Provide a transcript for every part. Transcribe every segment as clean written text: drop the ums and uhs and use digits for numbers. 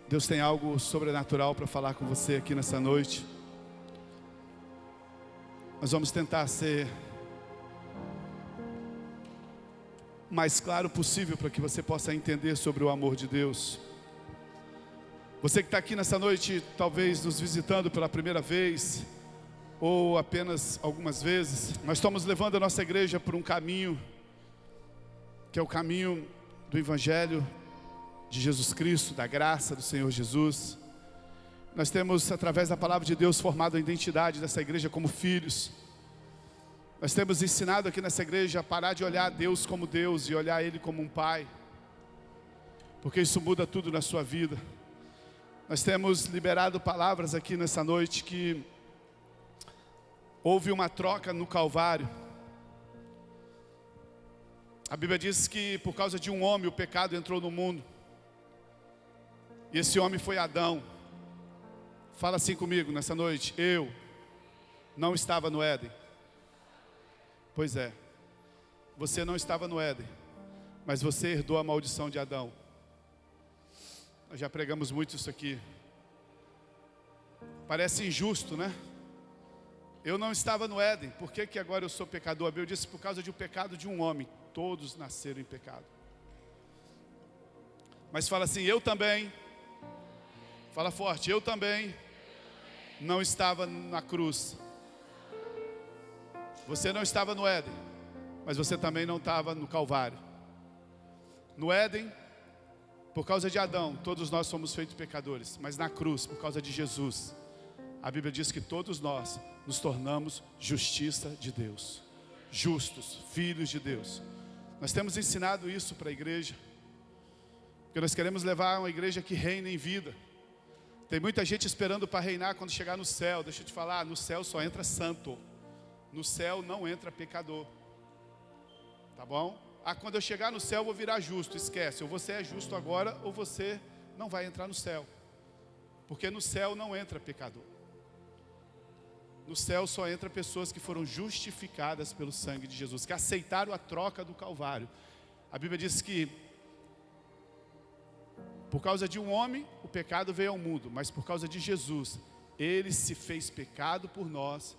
Deus tem algo sobrenatural para falar com você aqui nessa noite. Nós vamos tentar ser o mais claro possível para que você possa entender sobre o amor de Deus. Você que está aqui nessa noite, talvez nos visitando pela primeira vez, ou apenas algumas vezes, nós estamos levando a nossa igreja por um caminho, que é o caminho do Evangelho de Jesus Cristo, da graça do Senhor Jesus. Nós temos, através da palavra de Deus, formado a identidade dessa igreja como filhos. Nós temos ensinado aqui nessa igreja a parar de olhar Deus como Deus e olhar Ele como um Pai, porque isso muda tudo na sua vida. Nós temos liberado palavras aqui nessa noite que houve uma troca no Calvário. A Bíblia diz que por causa de um homem o pecado entrou no mundo. E esse homem foi Adão. Fala assim comigo nessa noite: eu não estava no Éden. Pois é, você não estava no Éden, mas você herdou a maldição de Adão. Nós já pregamos muito isso aqui. Parece injusto, né? Eu não estava no Éden, por que agora eu sou pecador? A Bíblia diz: por causa do pecado de um homem, todos nasceram em pecado. Mas fala assim: eu também. Fala forte: eu também não estava na cruz. Você não estava no Éden, mas você também não estava no Calvário. No Éden, por causa de Adão, todos nós somos feitos pecadores. Mas na cruz, por causa de Jesus, a Bíblia diz que todos nós nos tornamos justiça de Deus, justos, filhos de Deus. Nós temos ensinado isso para a igreja, porque nós queremos levar uma igreja que reine em vida. Tem muita gente esperando para reinar quando chegar no céu. Deixa eu te falar, no céu só entra santo. No céu não entra pecador. Tá bom? Quando eu chegar no céu eu vou virar justo. Esquece, ou você é justo agora, ou você não vai entrar no céu. Porque no céu não entra pecador. No céu só entra pessoas que foram justificadas pelo sangue de Jesus, que aceitaram a troca do Calvário. A Bíblia diz que por causa de um homem, o pecado veio ao mundo, mas por causa de Jesus, Ele se fez pecado por nós,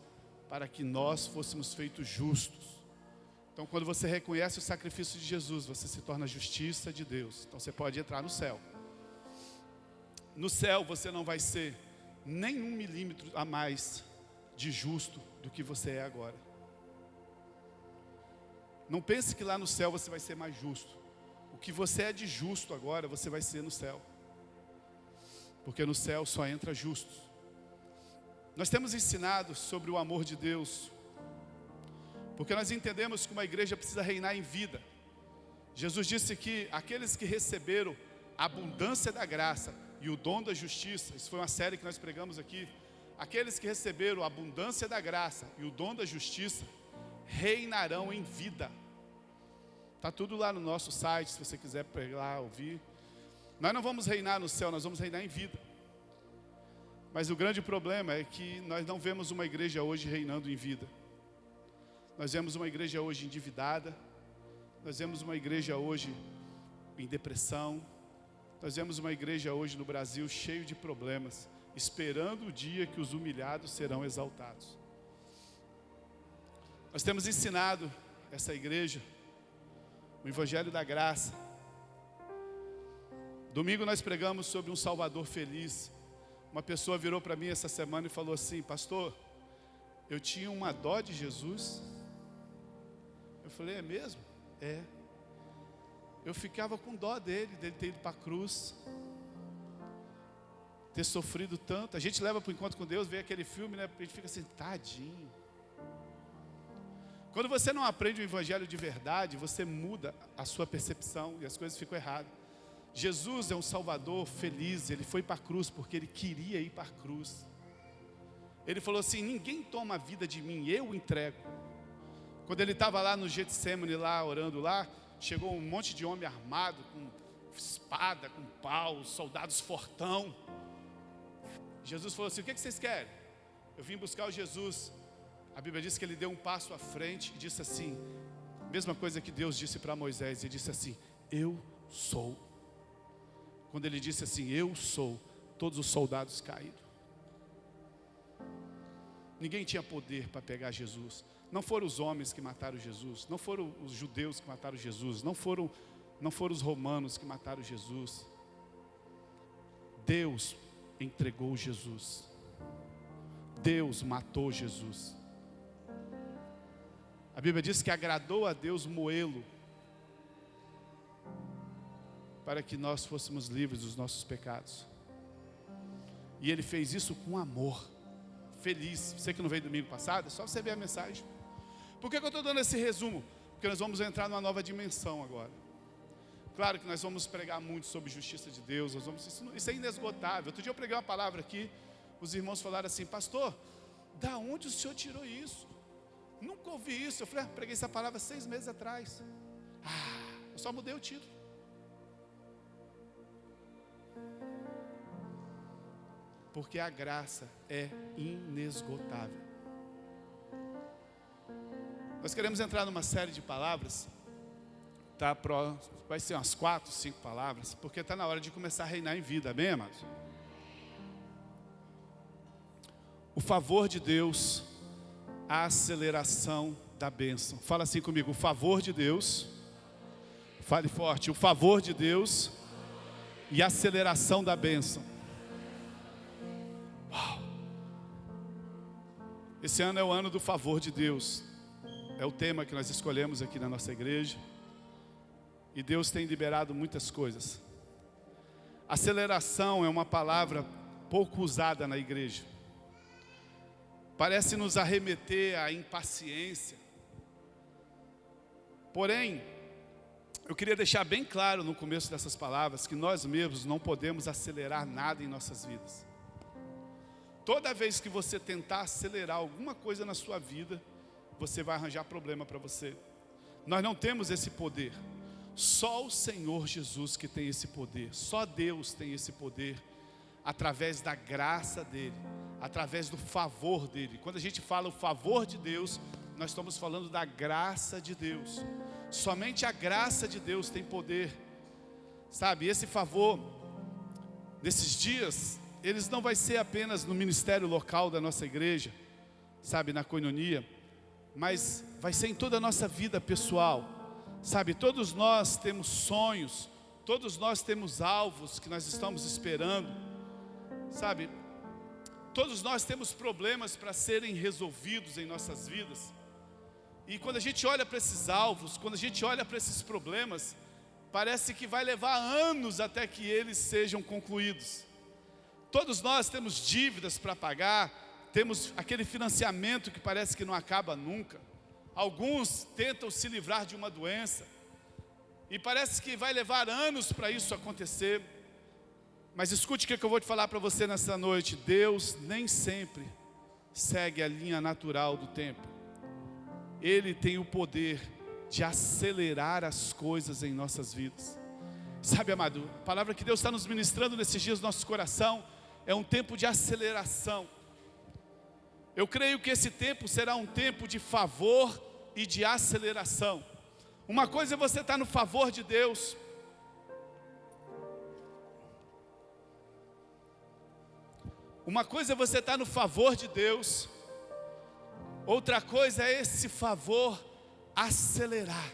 para que nós fôssemos feitos justos. Então, quando você reconhece o sacrifício de Jesus, você se torna a justiça de Deus. Então, você pode entrar no céu. No céu, você não vai ser nem 1 milímetro a mais de justo do que você é agora. Não pense que lá no céu você vai ser mais justo. O que você é de justo agora, você vai ser no céu. Porque no céu só entra justos. Nós temos ensinado sobre o amor de Deus, porque nós entendemos que uma igreja precisa reinar em vida. Jesus disse que aqueles que receberam a abundância da graça e o dom da justiça, isso foi uma série que nós pregamos aqui, aqueles que receberam a abundância da graça e o dom da justiça, reinarão em vida. Está tudo lá no nosso site, se você quiser pegar, ouvir. Nós não vamos reinar no céu, nós vamos reinar em vida. Mas o grande problema é que nós não vemos uma igreja hoje reinando em vida. Nós vemos uma igreja hoje endividada. Nós vemos uma igreja hoje em depressão. Nós vemos uma igreja hoje no Brasil cheio de problemas, esperando o dia que os humilhados serão exaltados. Nós temos ensinado essa igreja o Evangelho da Graça. Domingo nós pregamos sobre um Salvador feliz. Uma pessoa virou para mim essa semana e falou assim: pastor, eu tinha uma dó de Jesus. Eu falei: é mesmo? É. Eu ficava com dó dele ter ido para a cruz, ter sofrido tanto. A gente leva para o encontro com Deus, vê aquele filme, né? A gente fica assim: tadinho. Quando você não aprende o Evangelho de verdade, você muda a sua percepção e as coisas ficam erradas. Jesus é um Salvador feliz. Ele foi para a cruz porque Ele queria ir para a cruz. Ele falou assim: ninguém toma a vida de mim, eu entrego. Quando Ele estava lá no Getsemane, lá orando lá, chegou um monte de homem armado, com espada, com pau, soldados fortão. Jesus falou assim: o que vocês querem? Eu vim buscar o Jesus. A Bíblia diz que ele deu um passo à frente e disse assim, mesma coisa que Deus disse para Moisés, ele disse assim: eu sou. quando ele disse assim: eu sou, todos os soldados caíram. Ninguém tinha poder para pegar Jesus. Não foram os homens que mataram Jesus, não foram os judeus que mataram Jesus, não foram os romanos que mataram Jesus. Deus entregou Jesus. Deus matou Jesus. A Bíblia diz que agradou a Deus moê-lo, para que nós fôssemos livres dos nossos pecados. E Ele fez isso com amor, feliz. Você que não veio domingo passado, é só você ver a mensagem. Por que eu estou dando esse resumo? Porque nós vamos entrar numa nova dimensão agora. Claro que nós vamos pregar muito sobre justiça de Deus, isso é inesgotável. Outro dia eu preguei uma palavra aqui, os irmãos falaram assim: pastor, da onde o senhor tirou isso? Nunca ouvi isso. Eu falei: preguei essa palavra 6 meses atrás. Eu só mudei o título. Porque a graça é inesgotável. Nós queremos entrar numa série de palavras, tá? Vai ser umas 4, 5 palavras, porque está na hora de começar a reinar em vida, amém, amados? O favor de Deus, a aceleração da bênção. Fala assim comigo: o favor de Deus, fale forte, o favor de Deus e a aceleração da bênção. Uau. Esse ano é o ano do favor de Deus. É o tema que nós escolhemos aqui na nossa igreja. E Deus tem liberado muitas coisas. Aceleração é uma palavra pouco usada na igreja. Parece nos arremeter à impaciência. Porém, eu queria deixar bem claro no começo dessas palavras que nós mesmos não podemos acelerar nada em nossas vidas. Toda vez que você tentar acelerar alguma coisa na sua vida, você vai arranjar problema para você. Nós não temos esse poder. Só o Senhor Jesus que tem esse poder. Só Deus tem esse poder, através da graça dEle, através do favor dEle. Quando a gente fala o favor de Deus, nós estamos falando da graça de Deus. Somente a graça de Deus tem poder. Sabe, esse favor, nesses dias, eles não vai ser apenas no ministério local da nossa igreja, sabe, na coinonia, mas vai ser em toda a nossa vida pessoal. Sabe, todos nós temos sonhos, todos nós temos alvos que nós estamos esperando. Sabe, todos nós temos problemas para serem resolvidos em nossas vidas. E quando a gente olha para esses alvos, quando a gente olha para esses problemas, parece que vai levar anos até que eles sejam concluídos. Todos nós temos dívidas para pagar, temos aquele financiamento que parece que não acaba nunca. Alguns tentam se livrar de uma doença, e parece que vai levar anos para isso acontecer. Mas escute o que eu vou te falar para você nessa noite: Deus nem sempre segue a linha natural do tempo. Ele tem o poder de acelerar as coisas em nossas vidas. Sabe, amado, a palavra que Deus está nos ministrando nesses dias no nosso coração é um tempo de aceleração. Eu creio que esse tempo será um tempo de favor e de aceleração. Uma coisa é você estar no favor de Deus. Uma coisa é você estar no favor de Deus. Outra coisa é esse favor acelerar.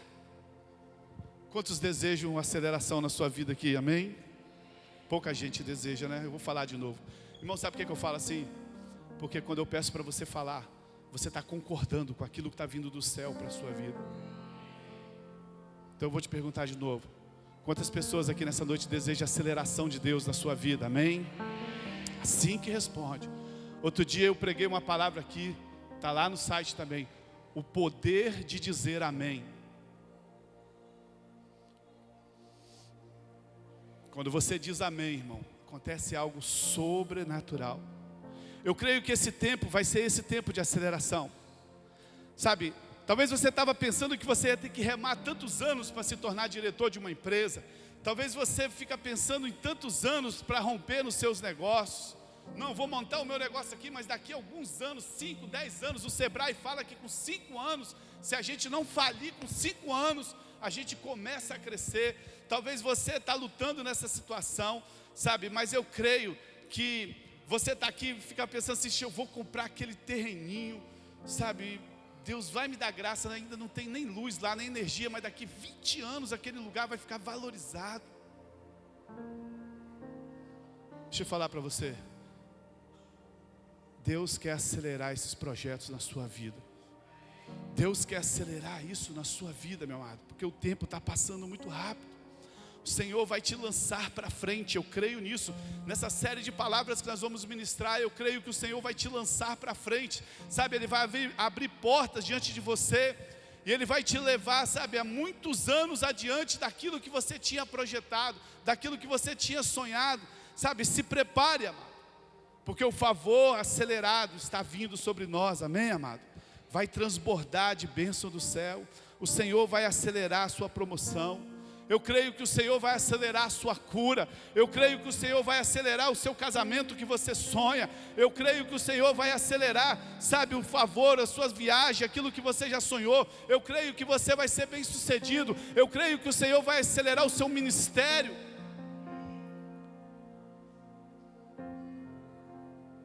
Quantos desejam aceleração na sua vida aqui, amém? Pouca gente deseja, né? Eu vou falar de novo. Irmão, sabe por que eu falo assim? Porque quando eu peço para você falar, você está concordando com aquilo que está vindo do céu para a sua vida. Então eu vou te perguntar de novo: quantas pessoas aqui nessa noite desejam a aceleração de Deus na sua vida, amém? Assim que responde. Outro dia eu preguei uma palavra aqui, está lá no site também: o poder de dizer amém. Quando você diz amém, irmão, acontece algo sobrenatural. Eu creio que esse tempo vai ser esse tempo de aceleração. Sabe, talvez você estava pensando que você ia ter que remar tantos anos para se tornar diretor de uma empresa. Talvez você fica pensando em tantos anos para romper nos seus negócios. Não, vou montar o meu negócio aqui, mas daqui a alguns anos, 5, 10 anos, o Sebrae fala que com 5 anos, se a gente não falir com 5 anos, a gente começa a crescer. talvez você está lutando nessa situação, sabe? Mas eu creio que você está aqui e fica pensando assim, eu vou comprar aquele terreninho, sabe? Deus vai me dar graça, ainda não tem nem luz lá, nem energia, mas daqui 20 anos aquele lugar vai ficar valorizado. Deixa eu falar para você, Deus quer acelerar esses projetos na sua vida. Deus quer acelerar isso na sua vida, meu amado, porque o tempo está passando muito rápido. O Senhor vai te lançar para frente, eu creio nisso. Nessa série de palavras que nós vamos ministrar, eu creio que o Senhor vai te lançar para frente, sabe? Ele vai abrir portas diante de você, e Ele vai te levar, sabe, há muitos anos adiante daquilo que você tinha projetado, daquilo que você tinha sonhado, sabe? Se prepare, amado, porque o favor acelerado está vindo sobre nós, amém, amado? Vai transbordar de bênção do céu, o Senhor vai acelerar a sua promoção. Eu creio que o Senhor vai acelerar a sua cura. Eu creio que o Senhor vai acelerar o seu casamento que você sonha. Eu creio que o Senhor vai acelerar, sabe, o favor, as suas viagens, aquilo que você já sonhou. Eu creio que você vai ser bem sucedido. Eu creio que o Senhor vai acelerar o seu ministério.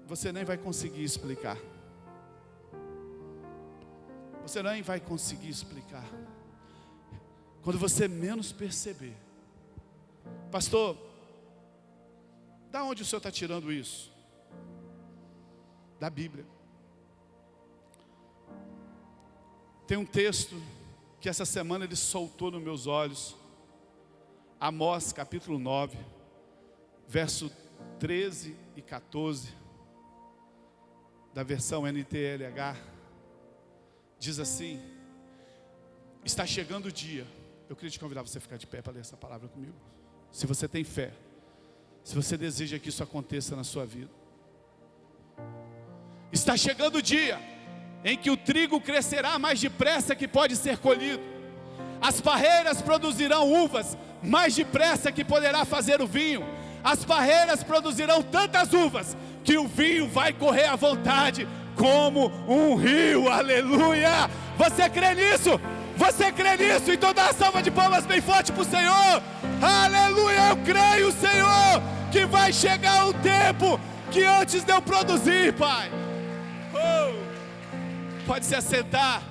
Você nem vai conseguir explicar. Você nem vai conseguir explicar. Quando você menos perceber. Pastor, da onde o senhor está tirando isso? Da Bíblia. Tem um texto que essa semana ele soltou nos meus olhos. Amós capítulo 9, verso 13 e 14, da versão NTLH, diz assim: está chegando o dia. Eu queria te convidar a você ficar de pé para ler essa palavra comigo. Se você tem fé, se você deseja que isso aconteça na sua vida. Está chegando o dia em que o trigo crescerá mais depressa que pode ser colhido. As parreiras produzirão uvas mais depressa que poderá fazer o vinho. As parreiras produzirão tantas uvas que o vinho vai correr à vontade como um rio. Aleluia! Você crê nisso? Você crê nisso? Então dá uma salva de palmas bem forte para o Senhor. Aleluia, eu creio, Senhor, que vai chegar um tempo que antes de eu produzir, Pai. Pode se assentar,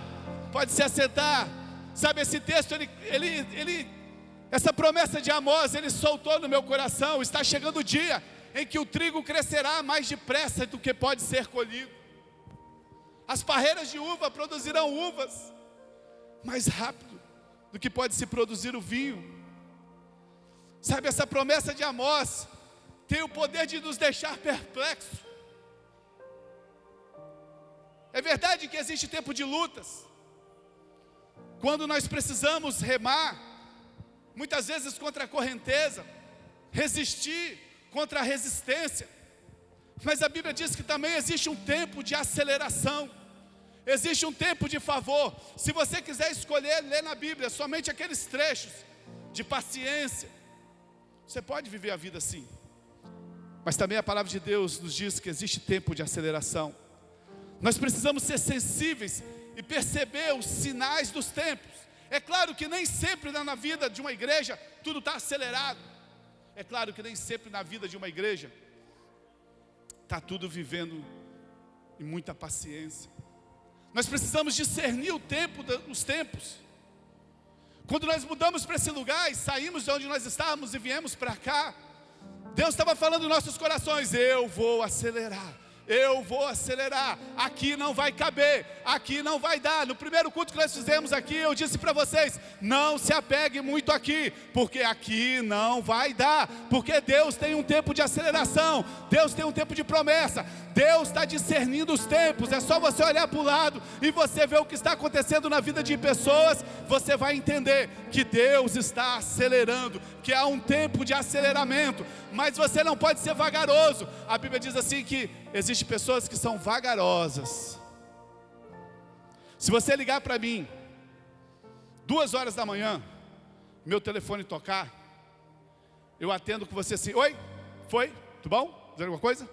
pode se assentar. Sabe, esse texto, essa promessa de Amós, ele soltou no meu coração. Está chegando o dia em que o trigo crescerá mais depressa do que pode ser colhido. As parreiras de uva produzirão uvas mais rápido do que pode se produzir o vinho. Sabe, essa promessa de Amós tem o poder de nos deixar perplexos. É verdade que existe tempo de lutas, quando nós precisamos remar, muitas vezes contra a correnteza, resistir contra a resistência. Mas a Bíblia diz que também existe um tempo de aceleração. Existe um tempo de favor. Se você quiser escolher ler na Bíblia somente aqueles trechos de paciência, você pode viver a vida assim. Mas também a palavra de Deus nos diz que existe tempo de aceleração. Nós precisamos ser sensíveis e perceber os sinais dos tempos. É claro que nem sempre na vida de uma igreja tudo está acelerado. É claro que nem sempre na vida de uma igreja está tudo vivendo em muita paciência. Nós precisamos discernir os tempos. Quando nós mudamos para esse lugar e saímos de onde nós estávamos e viemos para cá, Deus estava falando nos nossos corações: eu vou acelerar. Eu vou acelerar, aqui não vai caber, aqui não vai dar. No primeiro culto que nós fizemos aqui, eu disse para vocês: não se apegue muito aqui, porque aqui não vai dar, porque Deus tem um tempo de aceleração, Deus tem um tempo de promessa, Deus está discernindo os tempos. É só você olhar para o lado e você ver o que está acontecendo na vida de pessoas, você vai entender que Deus está acelerando, que há um tempo de aceleramento. Mas você não pode ser vagaroso. A Bíblia diz assim que existem pessoas que são vagarosas. Se você ligar para mim 2 horas da manhã, meu telefone tocar, eu atendo com você assim: oi, foi? Tudo bom? Diz alguma coisa?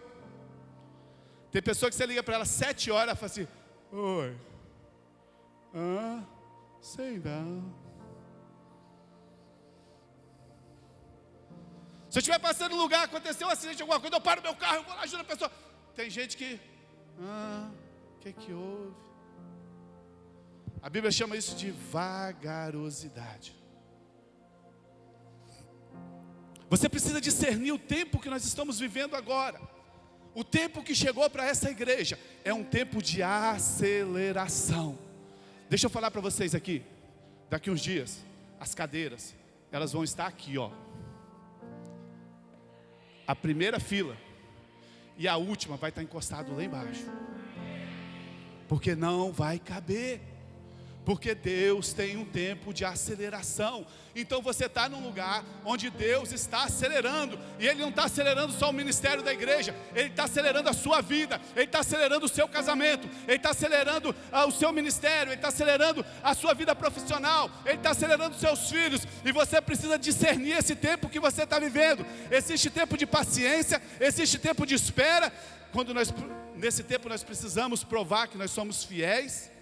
Tem pessoa que você liga para ela 7 horas e fala assim: oi, sei não. Se eu estiver passando no lugar, aconteceu um acidente, alguma coisa, eu paro meu carro, eu vou lá, ajudo a pessoa. Tem gente que, o que houve? A Bíblia chama isso de vagarosidade. Você precisa discernir o tempo que nós estamos vivendo agora. O tempo que chegou para essa igreja é um tempo de aceleração. Deixa eu falar para vocês aqui. Daqui uns dias, as cadeiras, elas vão estar aqui, ó. A primeira fila e a última vai estar encostado lá embaixo. Porque não vai caber. Porque Deus tem um tempo de aceleração. Então você está num lugar onde Deus está acelerando. E Ele não está acelerando só o ministério da igreja. Ele está acelerando a sua vida. Ele está acelerando o seu casamento. Ele está acelerando o seu ministério. Ele está acelerando a sua vida profissional. Ele está acelerando os seus filhos. E você precisa discernir esse tempo que você está vivendo. Existe tempo de paciência. Existe tempo de espera. Nesse tempo nós precisamos provar que nós somos fiéis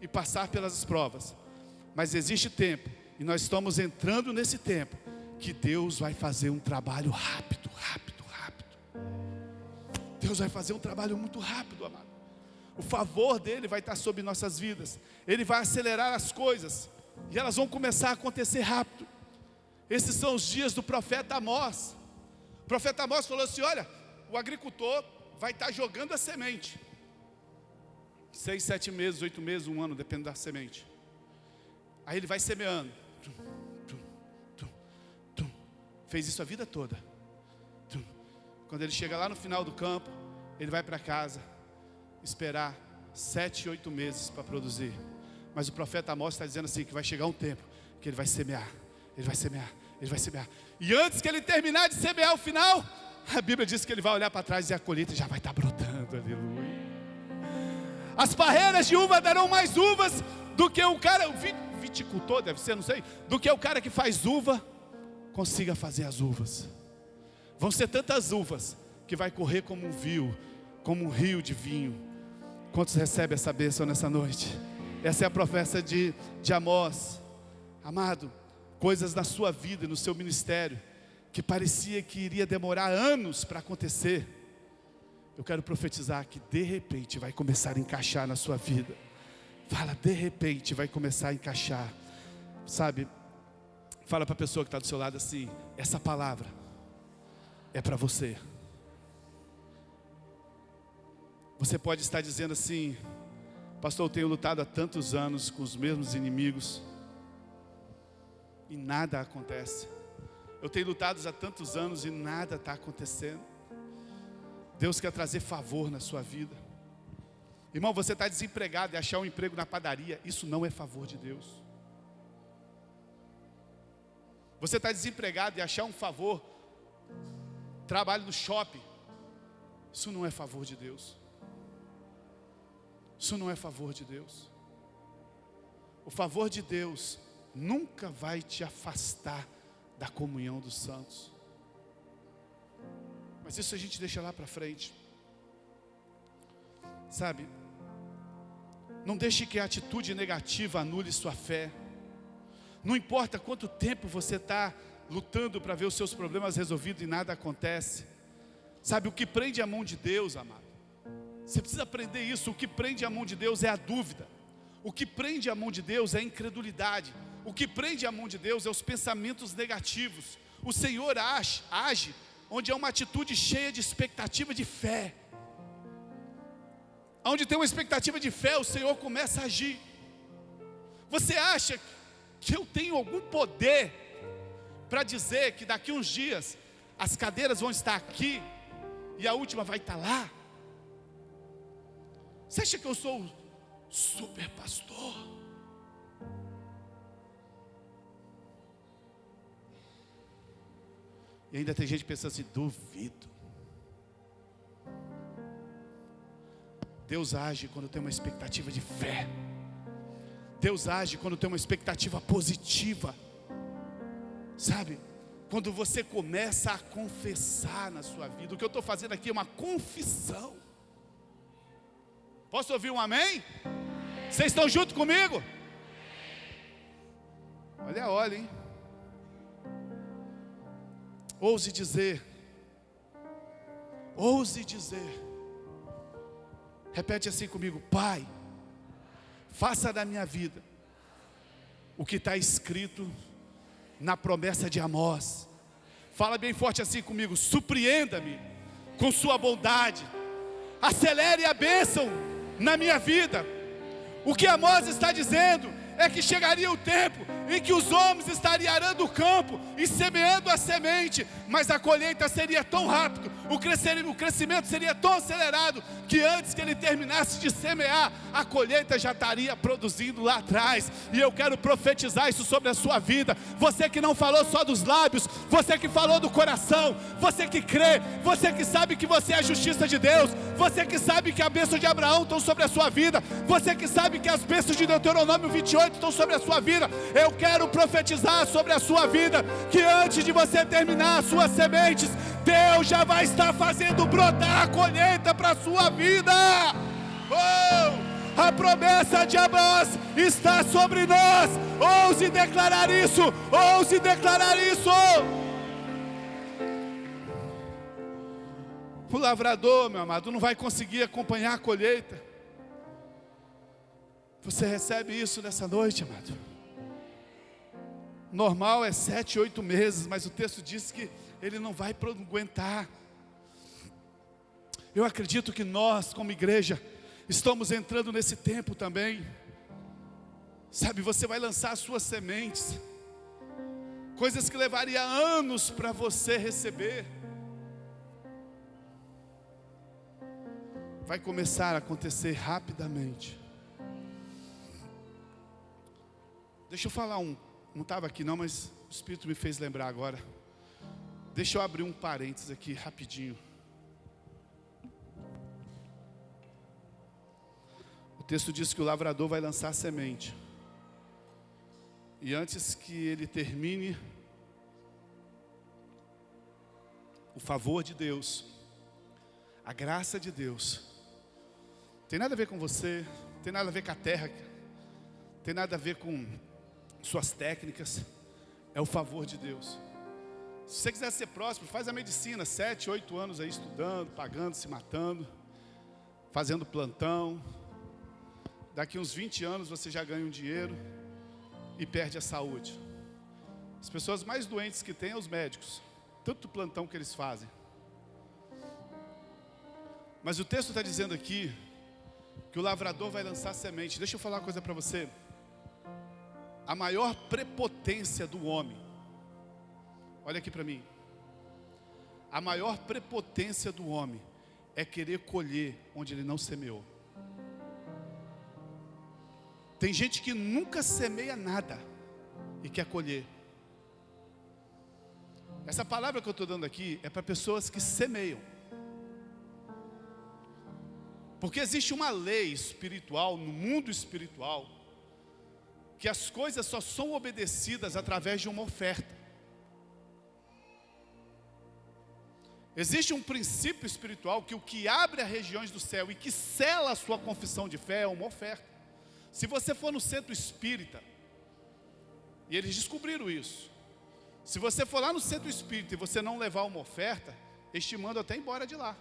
e passar pelas provas. Mas existe tempo, e nós estamos entrando nesse tempo, que Deus vai fazer um trabalho rápido. Deus vai fazer um trabalho muito rápido, amado. O favor dele vai estar sobre nossas vidas. Ele vai acelerar as coisas, e elas vão começar a acontecer rápido. Esses são os dias do profeta Amós. O profeta Amós falou assim: olha, o agricultor vai estar jogando a semente. 6, 7 meses, 8 meses, 1 ano, depende da semente. Aí ele vai semeando. Fez isso a vida toda. Quando ele chega lá no final do campo, ele vai para casa esperar 7, 8 meses para produzir. Mas o profeta Amós está dizendo assim, que vai chegar um tempo que ele vai semear. Ele vai semear, ele vai semear. E antes que ele terminar de semear o final, a Bíblia diz que ele vai olhar para trás e a colheita já vai estar brotando, aleluia. As parreiras de uva darão mais uvas do que o cara, o viticultor deve ser, não sei, do que o cara que faz uva consiga fazer as uvas. Vão ser tantas uvas que vai correr como um rio de vinho. Quantos recebem essa bênção nessa noite? Essa é a profecia de Amós. Amado, coisas na sua vida e no seu ministério que parecia que iria demorar anos para acontecer, eu quero profetizar que de repente vai começar a encaixar na sua vida. Fala, de repente vai começar a encaixar. Sabe, fala para a pessoa que está do seu lado assim: essa palavra é para você. Você pode estar dizendo assim: pastor, eu tenho lutado há tantos anos com os mesmos inimigos e nada acontece. Eu tenho lutado há tantos anos e nada está acontecendo. Deus quer trazer favor na sua vida. Irmão, você está desempregado e achar um emprego na padaria, isso não é favor de Deus. Você está desempregado e achar um favor, trabalho no shopping, isso não é favor de Deus. Isso não é favor de Deus. O favor de Deus nunca vai te afastar da comunhão dos santos. Mas isso a gente deixa lá para frente. Sabe, não deixe que a atitude negativa anule sua fé. Não importa quanto tempo você está lutando para ver os seus problemas resolvidos e nada acontece. Sabe, o que prende a mão de Deus, amado, você precisa aprender isso. O que prende a mão de Deus é a dúvida. O que prende a mão de Deus é a incredulidade. O que prende a mão de Deus é os pensamentos negativos. O Senhor age onde há uma atitude cheia de expectativa de fé. Onde tem uma expectativa de fé, o Senhor começa a agir. Você acha que eu tenho algum poder para dizer que daqui uns dias as cadeiras vão estar aqui e a última vai estar lá? Você acha que eu sou o super pastor? E ainda tem gente pensando assim: duvido. Deus age quando tem uma expectativa de fé. Deus age quando tem uma expectativa positiva. Sabe, quando você começa a confessar na sua vida. O que eu estou fazendo aqui é uma confissão. Posso ouvir um amém? Vocês estão junto comigo? Olha, hein? Ouse dizer. Ouse dizer. Repete assim comigo: Pai, faça da minha vida o que está escrito na promessa de Amós. Fala bem forte assim comigo: surpreenda-me com sua bondade, acelere a bênção na minha vida. O que Amós está dizendo é que chegaria o tempo em que os homens estariam arando o campo e semeando a semente, mas a colheita seria tão rápido, o crescimento seria tão acelerado, que antes que ele terminasse de semear, a colheita já estaria produzindo lá atrás. E eu quero profetizar isso sobre a sua vida. Você que não falou só dos lábios, você que falou do coração, você que crê, você que sabe que você é a justiça de Deus, você que sabe que a bênção de Abraão estão sobre a sua vida, você que sabe que as bênçãos de Deuteronômio 28 estão sobre a sua vida. Eu quero profetizar sobre a sua vida, que antes de você terminar as suas sementes, Deus já vai estar fazendo brotar a colheita para a sua vida. A promessa de Amós está sobre nós. Ouse declarar isso, ouse declarar isso. O lavrador, meu amado, não vai conseguir acompanhar a colheita. Você recebe isso nessa noite, amado? Normal é 7, 8 meses, mas o texto diz que ele não vai aguentar. Eu acredito que nós, como igreja, estamos entrando nesse tempo também. Sabe, você vai lançar as suas sementes, coisas que levaria anos para você receber, vai começar a acontecer rapidamente. Deixa eu falar não estava aqui não, mas o Espírito me fez lembrar agora. Deixa eu abrir um parênteses aqui rapidinho. O texto diz que o lavrador vai lançar a semente, e antes que ele termine, o favor de Deus, a graça de Deus, tem nada a ver com você, tem nada a ver com a terra, tem nada a ver com suas técnicas, é o favor de Deus. Se você quiser ser próspero, faz a medicina, 7, 8 anos aí estudando, pagando, se matando, fazendo plantão. Daqui uns 20 anos você já ganha um dinheiro e perde a saúde. As pessoas mais doentes que tem são os médicos, tanto plantão que eles fazem. Mas o texto está dizendo aqui que o lavrador vai lançar semente. Deixa eu falar uma coisa para você. A maior prepotência do homem, olha aqui para mim, a maior prepotência do homem é querer colher onde ele não semeou. Tem gente que nunca semeia nada e quer colher. Essa palavra que eu estou dando aqui é para pessoas que semeiam. Porque existe uma lei espiritual, no mundo espiritual, que as coisas só são obedecidas através de uma oferta. Existe um princípio espiritual que o que abre as regiões do céu e que sela a sua confissão de fé é uma oferta. Se você for no centro espírita, e eles descobriram isso, se você for lá no centro espírita e você não levar uma oferta, eles te mandam até embora de lá.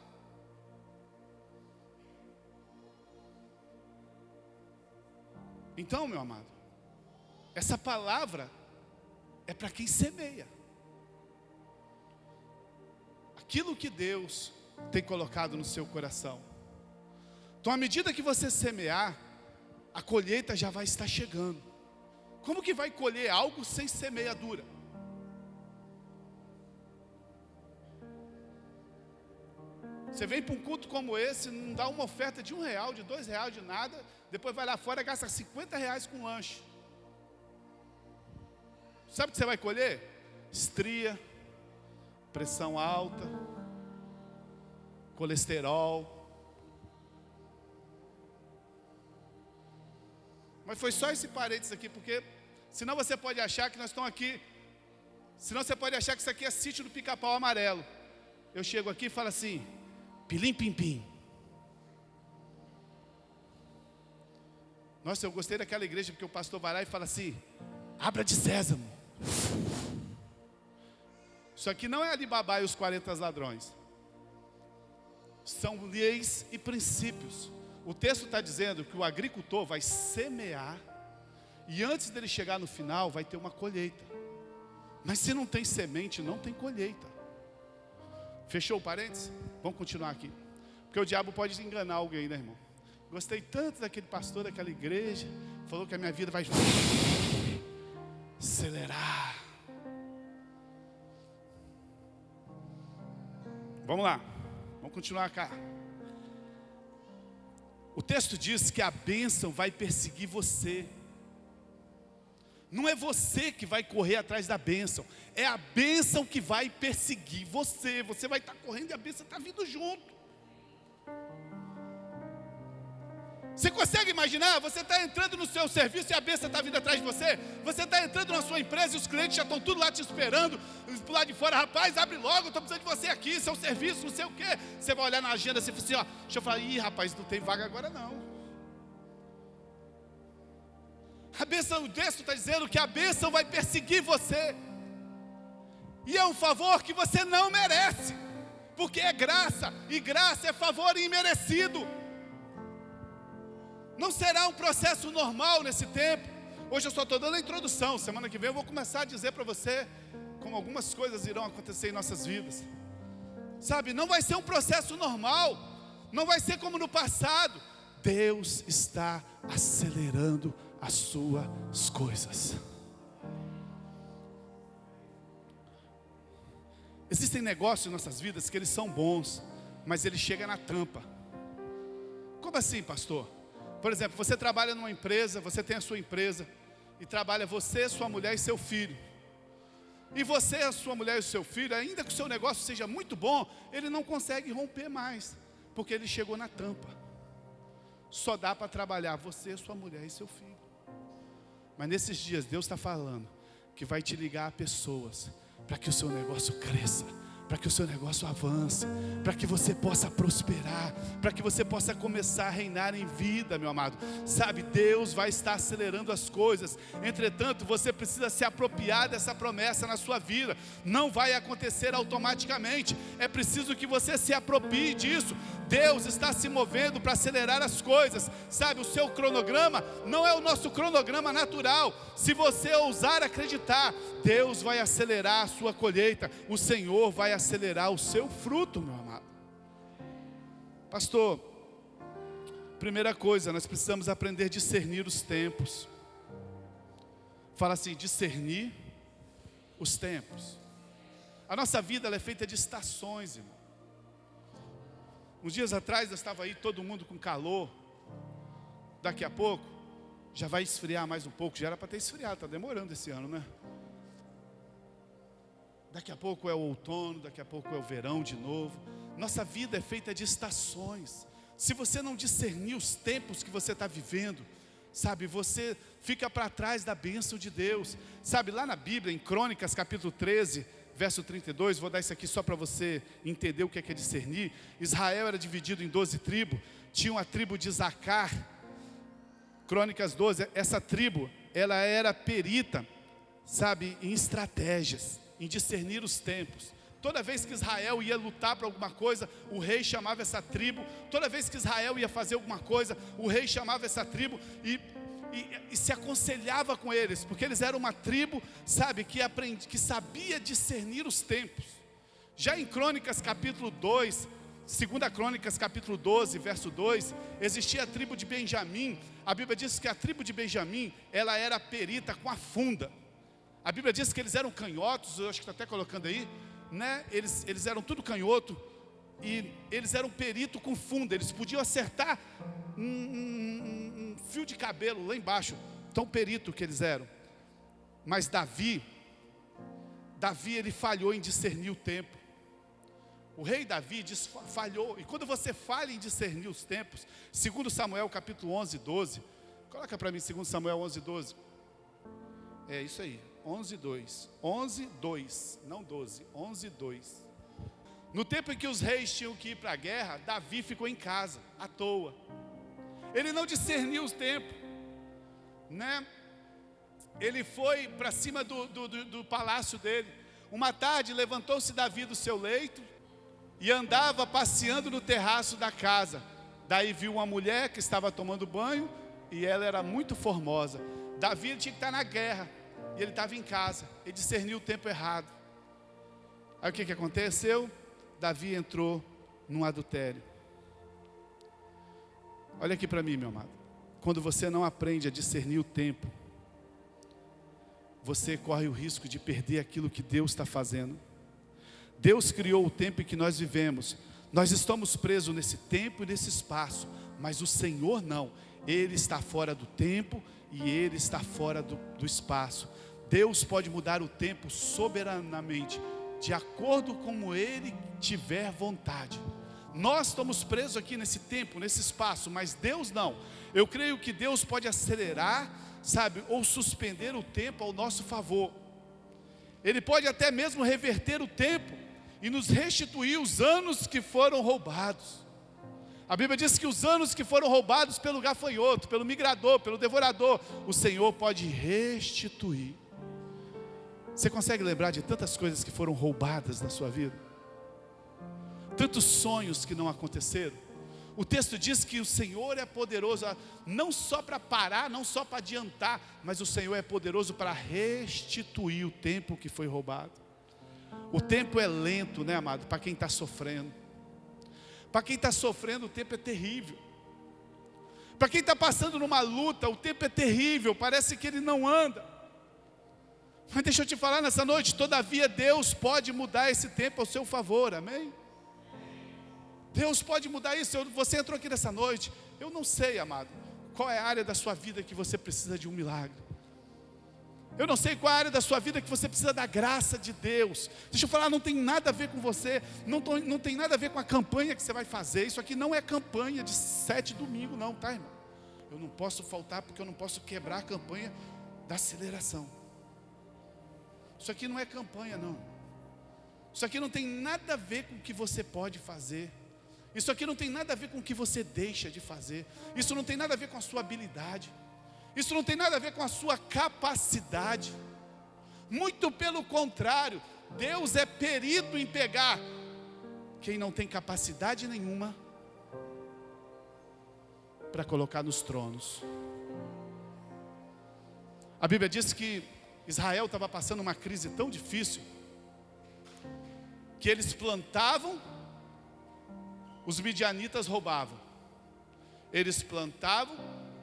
Então, meu amado, essa palavra é para quem semeia. Aquilo que Deus tem colocado no seu coração. Então, à medida que você semear, a colheita já vai estar chegando. Como que vai colher algo sem semeadura? Você vem para um culto como esse, não dá uma oferta de R$1, de R$2, de nada, depois vai lá fora e gasta R$50 com lanche. Sabe o que você vai colher? Estria, pressão alta, colesterol. Mas foi só esse parênteses aqui, porque senão você pode achar que nós estamos aqui, senão você pode achar que isso aqui é sítio do Pica-Pau Amarelo. Eu chego aqui e falo assim, pilim pim pim. Nossa, eu gostei daquela igreja, porque o pastor vai lá e fala assim, abra de sésamo. Isso aqui não é Alibaba e os 40 ladrões. São leis e princípios. O texto está dizendo que o agricultor vai semear e antes dele chegar no final vai ter uma colheita. Mas se não tem semente, não tem colheita. Fechou o parênteses? Vamos continuar aqui. Porque o diabo pode enganar alguém, né, irmão? Gostei tanto daquele pastor, daquela igreja. Falou que a minha vida vai acelerar. Vamos lá. Vamos continuar cá. O texto diz que a bênção vai perseguir você. Não é você que vai correr atrás da bênção. É a bênção que vai perseguir você. Você vai estar correndo e a bênção está vindo junto. Você consegue imaginar? Você está entrando no seu serviço e a bênção está vindo atrás de você. Você está entrando na sua empresa e os clientes já estão tudo lá te esperando. Por lá de fora, rapaz, abre logo, estou precisando de você aqui, seu serviço, não sei o quê. Você vai olhar na agenda assim, ó, deixa eu falar, ih, rapaz, não tem vaga agora não. A bênção, o texto está dizendo que a bênção vai perseguir você. E é um favor que você não merece. Porque é graça, e graça é favor imerecido. Não será um processo normal nesse tempo. Hoje eu só estou dando a introdução. Semana que vem eu vou começar a dizer para você como algumas coisas irão acontecer em nossas vidas. Sabe, não vai ser um processo normal. Não vai ser como no passado. Deus está acelerando as suas coisas. Existem negócios em nossas vidas que eles são bons, mas eles chegam na tampa. Como assim, pastor? Por exemplo, você trabalha numa empresa, você tem a sua empresa, e trabalha você, sua mulher e seu filho. E você, a sua mulher e o seu filho, ainda que o seu negócio seja muito bom, ele não consegue romper mais, porque ele chegou na tampa. Só dá para trabalhar você, sua mulher e seu filho. Mas nesses dias, Deus está falando que vai te ligar a pessoas, para que o seu negócio cresça, para que o seu negócio avance, para que você possa prosperar, para que você possa começar a reinar em vida, meu amado. Sabe, Deus vai estar acelerando as coisas. Entretanto, você precisa se apropriar dessa promessa na sua vida. Não vai acontecer automaticamente. É preciso que você se aproprie disso. Deus está se movendo para acelerar as coisas. Sabe, o seu cronograma não é o nosso cronograma natural. Se você ousar acreditar, Deus vai acelerar a sua colheita. O Senhor vai acelerar o seu fruto, meu amado. Pastor, primeira coisa, nós precisamos aprender a discernir os tempos. Fala assim, discernir os tempos. A nossa vida ela é feita de estações, irmão. Uns dias atrás, eu estava aí, todo mundo com calor. Daqui a pouco, já vai esfriar mais um pouco. Já era para ter esfriado, está demorando esse ano, né? Daqui a pouco é o outono, daqui a pouco é o verão de novo. Nossa vida é feita de estações. Se você não discernir os tempos que você está vivendo, sabe, você fica para trás da bênção de Deus. Sabe, lá na Bíblia, em Crônicas capítulo 13, verso 32, vou dar isso aqui só para você entender o que é discernir. Israel era dividido em 12 tribos, tinha uma tribo de Zacar. Crônicas 12, essa tribo, ela era perita, sabe, em estratégias, em discernir os tempos. Toda vez que Israel ia lutar para alguma coisa, o rei chamava essa tribo. Toda vez que Israel ia fazer alguma coisa, o rei chamava essa tribo e se aconselhava com eles, porque eles eram uma tribo, sabe, que sabia discernir os tempos. Já em Crônicas capítulo 2, 2 Crônicas capítulo 12, verso 2, existia a tribo de Benjamim. A Bíblia diz que a tribo de Benjamim, ela era perita com a funda. A Bíblia diz que eles eram canhotos, eu acho que está até colocando aí, né? Eles eram tudo canhoto, e eles eram perito com funda. Eles podiam acertar um fio de cabelo lá embaixo, tão perito que eles eram. Mas Davi ele falhou em discernir o tempo. O rei Davi falhou. E quando você falha em discernir os tempos, 2 Samuel capítulo 11, 12, coloca para mim 2 Samuel 11, 12. É isso aí, 11, 2. 11, 2, não 12, 11, 2. No tempo em que os reis tinham que ir para a guerra, Davi ficou em casa, à toa. Ele não discerniu os tempos, né? Ele foi para cima do palácio dele. Uma tarde levantou-se Davi do seu leito e andava passeando no terraço da casa. Daí viu uma mulher que estava tomando banho e ela era muito formosa. Davi tinha que estar na guerra e ele estava em casa. Ele discerniu o tempo errado. Aí o que aconteceu? Davi entrou num adultério. Olha aqui para mim, meu amado. Quando você não aprende a discernir o tempo, você corre o risco de perder aquilo que Deus está fazendo. Deus criou o tempo em que nós vivemos. Nós estamos presos nesse tempo e nesse espaço, mas o Senhor não. Ele está fora do tempo e Ele está fora do espaço. Deus pode mudar o tempo soberanamente, de acordo com como Ele tiver vontade. Nós estamos presos aqui nesse tempo, nesse espaço, mas Deus não. Eu creio que Deus pode acelerar, sabe, ou suspender o tempo ao nosso favor. Ele pode até mesmo reverter o tempo e nos restituir os anos que foram roubados. A Bíblia diz que os anos que foram roubados pelo gafanhoto, pelo migrador, pelo devorador, o Senhor pode restituir. Você consegue lembrar de tantas coisas que foram roubadas na sua vida? Tantos sonhos que não aconteceram? O texto diz que o Senhor é poderoso, não só para parar, não só para adiantar, mas o Senhor é poderoso para restituir o tempo que foi roubado. O tempo é lento, né, amado? Para quem está sofrendo. Para quem está sofrendo, o tempo é terrível. Para quem está passando numa luta, o tempo é terrível, parece que ele não anda. Mas deixa eu te falar nessa noite, todavia Deus pode mudar esse tempo ao seu favor, amém? Deus pode mudar isso. Você entrou aqui nessa noite, eu não sei, amado, qual é a área da sua vida que você precisa de um milagre. Eu não sei qual é a área da sua vida que você precisa da graça de Deus. Deixa eu falar, não tem nada a ver com você, não tem nada a ver com a campanha que você vai fazer. Isso aqui não é campanha de 7 domingos não, tá, irmão? Eu não posso faltar porque eu não posso quebrar a campanha da aceleração. Isso aqui não é campanha não. Isso aqui não tem nada a ver com o que você pode fazer. Isso aqui não tem nada a ver com o que você deixa de fazer. Isso não tem nada a ver com a sua habilidade. Isso não tem nada a ver com a sua capacidade. Muito pelo contrário, Deus é perito em pegar quem não tem capacidade nenhuma para colocar nos tronos. A Bíblia diz que Israel estava passando uma crise tão difícil que eles plantavam, os midianitas roubavam. Eles plantavam,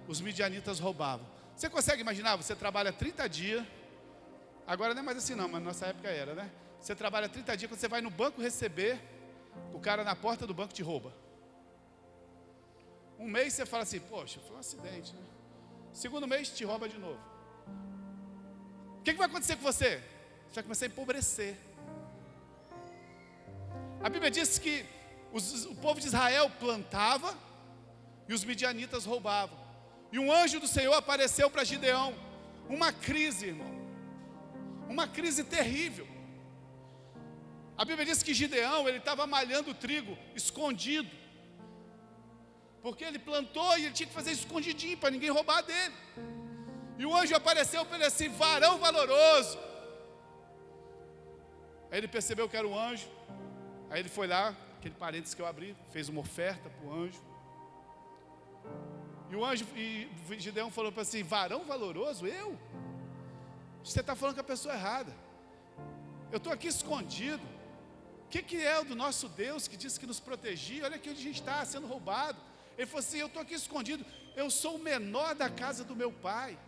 os midianitas roubavam. Você consegue imaginar? Você trabalha 30 dias. Agora não é mais assim não, mas na nossa época era, né? Você trabalha 30 dias, quando você vai no banco receber, o cara na porta do banco te rouba. Um mês você fala assim, poxa, foi um acidente, né? Segundo mês te rouba de novo. O que vai acontecer com você? Você vai começar a empobrecer. A Bíblia diz que o povo de Israel plantava e os midianitas roubavam. E um anjo do Senhor apareceu para Gideão. Uma crise, irmão. Uma crise terrível. A Bíblia diz que Gideão, ele estava malhando trigo escondido. Porque ele plantou e ele tinha que fazer escondidinho para ninguém roubar dele. E o anjo apareceu para ele assim, varão valoroso. Aí ele percebeu que era um anjo. Aí ele foi lá, aquele parênteses que eu abri, fez uma oferta para o anjo. E o anjo, e Gideão falou para assim, varão valoroso? Eu? Você está falando com a pessoa errada. Eu estou aqui escondido. O que é o do nosso Deus que disse que nos protegia? Olha aqui onde a gente está sendo roubado. Ele falou assim, eu estou aqui escondido. Eu sou o menor da casa do meu pai.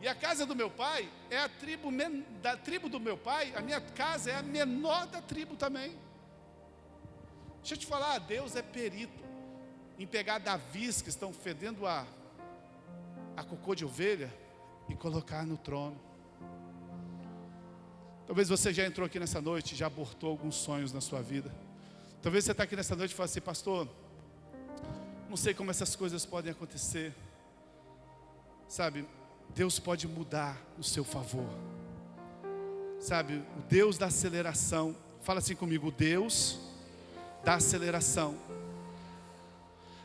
E a casa do meu pai é a tribo, da tribo do meu pai, a minha casa é a menor da tribo também. Deixa eu te falar, Deus é perito em pegar Davis que estão fedendo a cocô de ovelha e colocar no trono. Talvez você já entrou aqui nessa noite, já abortou alguns sonhos na sua vida. Talvez você está aqui nessa noite e fala assim, pastor, não sei como essas coisas podem acontecer. Sabe, Deus pode mudar no seu favor. Sabe, o Deus da aceleração. Fala assim comigo, o Deus da aceleração.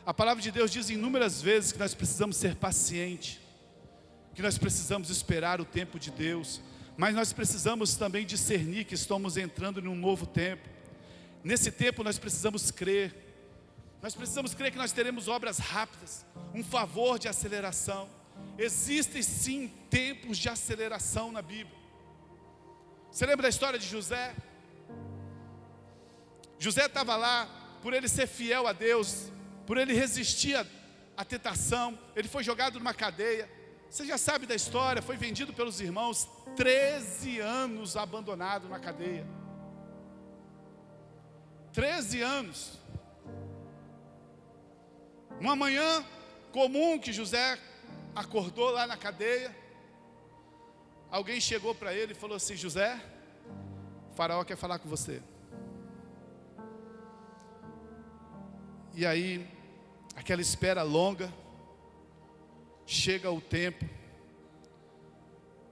A palavra de Deus diz inúmeras vezes que nós precisamos ser pacientes. que nós precisamos esperar o tempo de Deus, mas nós precisamos também discernir que estamos entrando em um novo tempo. Nesse tempo nós precisamos crer que nós teremos obras rápidas, um favor de aceleração. Existem sim tempos de aceleração na Bíblia. Você lembra da história de José? José estava lá, por ele ser fiel a Deus, por ele resistir à tentação, ele foi jogado numa cadeia. Você já sabe da história, foi vendido pelos irmãos, 13 anos abandonado na cadeia. 13 anos. Uma manhã comum que José acordou lá na cadeia, alguém chegou para ele e falou assim: José, o faraó quer falar com você. E aí, aquela espera longa, chega o tempo.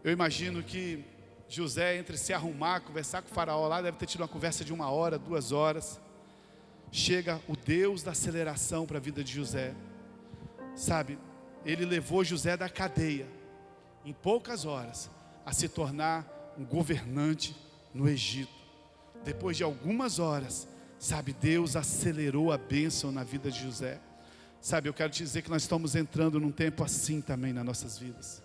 Eu imagino que José, entre se arrumar, conversar com o faraó lá, deve ter tido uma conversa de 1 hora, 2 horas. Chega o Deus da aceleração para a vida de José. Sabe, ele levou José da cadeia, em poucas horas, a se tornar um governante no Egito. Depois de algumas horas, sabe, Deus acelerou a bênção na vida de José. Sabe, eu quero te dizer que nós estamos entrando num tempo assim também nas nossas vidas.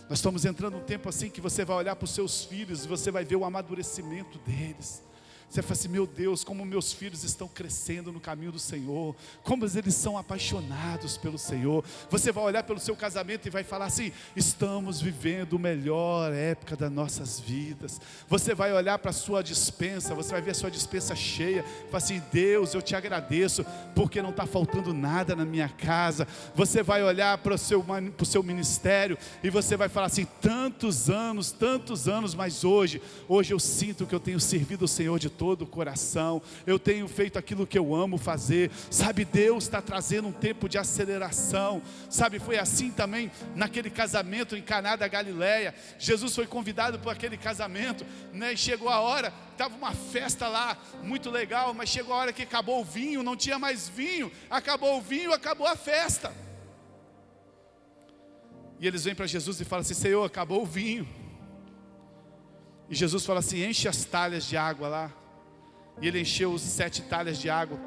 Nós estamos entrando num tempo assim que você vai olhar para os seus filhos e você vai ver o amadurecimento deles. Você fala assim: meu Deus, como meus filhos estão crescendo no caminho do Senhor, como eles são apaixonados pelo Senhor. Você vai olhar pelo seu casamento e vai falar assim: estamos vivendo a melhor época das nossas vidas. Você vai olhar para a sua despensa, você vai ver a sua despensa cheia, fala assim: Deus, eu te agradeço, porque não está faltando nada na minha casa. Você vai olhar para o seu ministério e você vai falar assim: tantos anos, mas hoje eu sinto que eu tenho servido o Senhor de todo o coração, eu tenho feito aquilo que eu amo fazer. Sabe, Deus está trazendo um tempo de aceleração. Sabe, foi assim também naquele casamento em Caná da Galileia. Jesus foi convidado para aquele casamento, né? E chegou a hora, estava uma festa lá, muito legal, mas chegou a hora que acabou o vinho, não tinha mais vinho, acabou o vinho, acabou a festa. E eles vêm para Jesus e falam assim: Senhor, acabou o vinho. E Jesus fala assim: enche as talhas de água lá. E ele encheu os 7 talhas de água.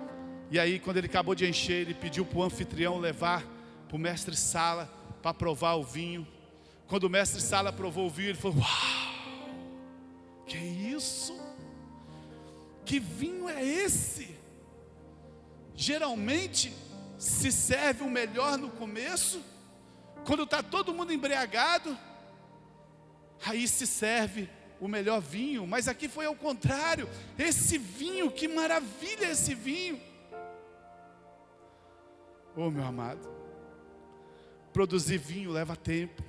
E aí, quando ele acabou de encher, ele pediu para o anfitrião levar para o mestre Sala para provar o vinho. Quando o mestre Sala provou o vinho, ele falou: uau, que isso? Que vinho é esse? Geralmente se serve o melhor no começo, quando está todo mundo embriagado, aí se serve o melhor vinho. Mas aqui foi ao contrário. Esse vinho, que maravilha esse vinho. Oh, meu amado, produzir vinho leva tempo.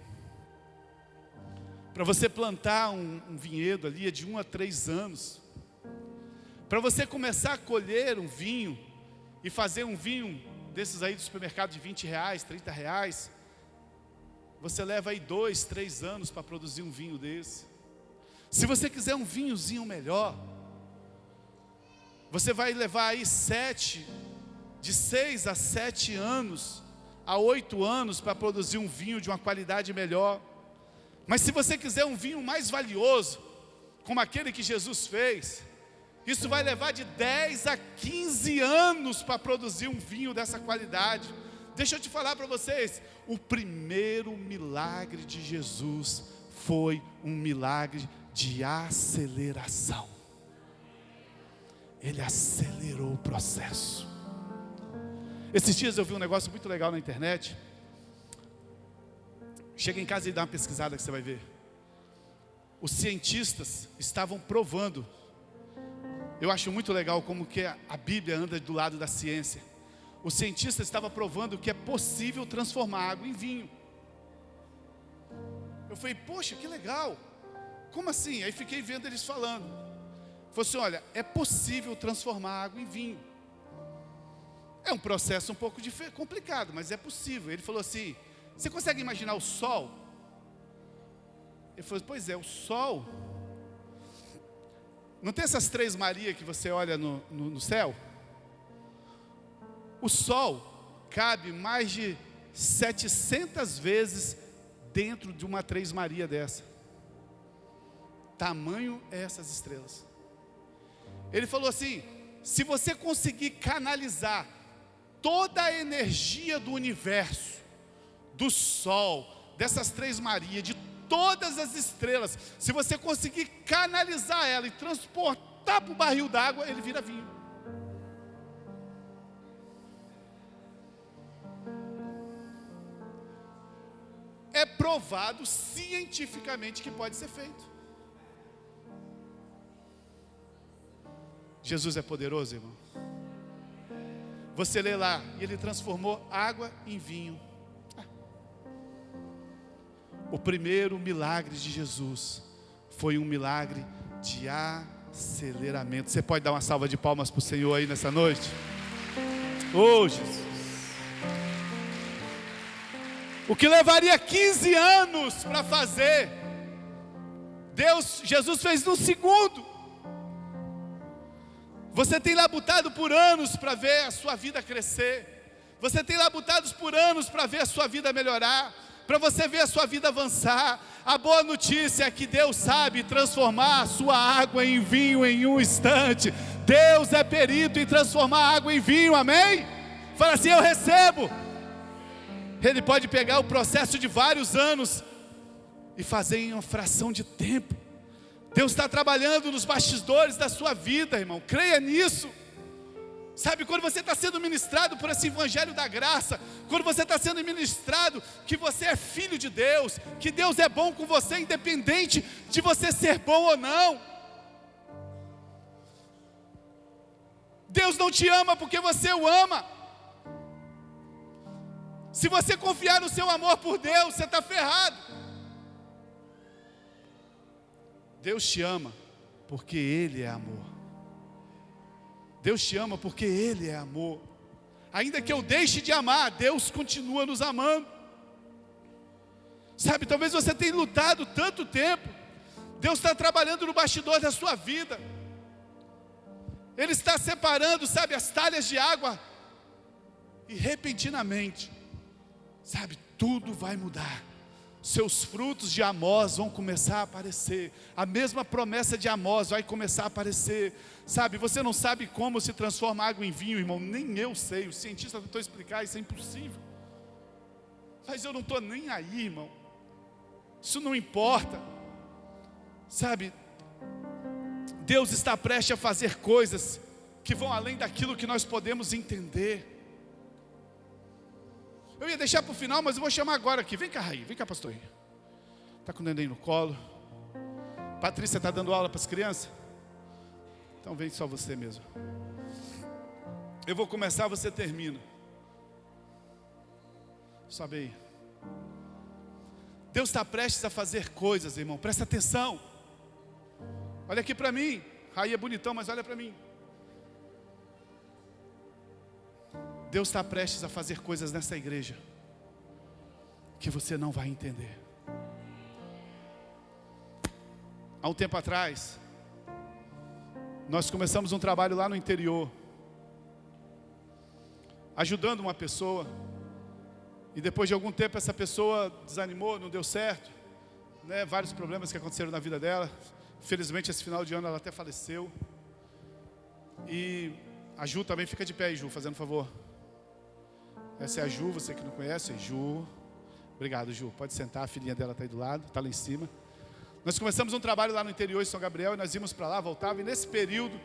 Para você plantar um vinhedo ali é de 1 a 3 anos. Para você começar a colher um vinho e fazer um vinho desses aí do supermercado de R$20, R$30, você leva aí 2, 3 anos para produzir um vinho desse. Se você quiser um vinhozinho melhor, você vai levar aí de 6 a 7 anos, a 8 anos para produzir um vinho de uma qualidade melhor. Mas se você quiser um vinho mais valioso, como aquele que Jesus fez, isso vai levar de 10 a 15 anos para produzir um vinho dessa qualidade. Deixa eu te falar para vocês, o primeiro milagre de Jesus foi um milagre de aceleração. Ele acelerou o processo. Esses dias eu vi um negócio muito legal na internet. Chega em casa e dá uma pesquisada que você vai ver. Os cientistas estavam provando. Eu acho muito legal como que a Bíblia anda do lado da ciência. Os cientistas estavam provando que é possível transformar água em vinho. Eu falei: poxa, que legal. Como assim? Aí fiquei vendo eles falando. Falei assim: olha, é possível transformar água em vinho. É um processo um pouco complicado, mas é possível. Ele falou assim: você consegue imaginar o sol? Ele falou: pois é, o sol. Não tem essas 3 Marias que você olha no céu? O sol cabe mais de 700 vezes dentro de uma Três Maria dessa. Tamanho é essas estrelas. Ele falou assim: se você conseguir canalizar toda a energia do universo, do Sol, dessas Três Marias, de todas as estrelas, se você conseguir canalizar ela e transportar para o barril d'água, ele vira vinho. É provado cientificamente que pode ser feito. Jesus é poderoso, irmão. Você lê lá, e ele transformou água em vinho. O primeiro milagre de Jesus foi um milagre de aceleramento. Você pode dar uma salva de palmas para o Senhor aí nessa noite? Oh, Jesus. O que levaria 15 anos para fazer, Jesus fez num segundo. Você tem labutado por anos para ver a sua vida crescer. Você tem labutado por anos para ver a sua vida melhorar, para você ver a sua vida avançar. A boa notícia é que Deus sabe transformar a sua água em vinho em um instante. Deus é perito em transformar água em vinho, amém? Fala assim: eu recebo. Ele pode pegar o processo de vários anos e fazer em uma fração de tempo. Deus está trabalhando nos bastidores da sua vida, irmão, creia nisso. Sabe, quando você está sendo ministrado por esse evangelho da graça, quando você está sendo ministrado que você é filho de Deus, que Deus é bom com você, independente de você ser bom ou não. Deus não te ama porque você o ama. Se você confiar no seu amor por Deus, você está ferrado. Deus te ama porque Ele é amor. Deus te ama porque Ele é amor. Ainda que eu deixe de amar, Deus continua nos amando. Sabe, talvez você tenha lutado tanto tempo. Deus está trabalhando no bastidor da sua vida. Ele está separando, sabe, as talhas de água. E repentinamente, sabe, tudo vai mudar. Seus frutos de Amós vão começar a aparecer. A mesma promessa de Amós vai começar a aparecer. Sabe, você não sabe como se transforma água em vinho, irmão. Nem eu sei, o cientista tentou explicar, isso é impossível. Mas eu não estou nem aí, irmão. Isso não importa. Sabe, Deus está prestes a fazer coisas que vão além daquilo que nós podemos entender. Eu ia deixar para o final, mas eu vou chamar agora aqui. Vem cá, Raí, vem cá, pastor. Está com o neném no colo. Patrícia está dando aula para as crianças? Então vem só você mesmo. Eu vou começar, você termina. Sobe aí. Deus está prestes a fazer coisas, irmão. Presta atenção. Olha aqui para mim. Raí é bonitão, mas olha para mim. Deus está prestes a fazer coisas nessa igreja que você não vai entender. Há um tempo atrás, nós começamos um trabalho lá no interior, ajudando uma pessoa, e depois de algum tempo essa pessoa desanimou, não deu certo, né? Vários problemas que aconteceram na vida dela. Infelizmente esse final de ano ela até faleceu. E a Ju também, fica de pé aí, Ju, fazendo favor. Essa é a Ju, você que não conhece, Ju. Obrigado, Ju, pode sentar, a filhinha dela está aí do lado, está lá em cima. Nós começamos um trabalho lá no interior de São Gabriel, e nós íamos para lá, voltava, e nesse período,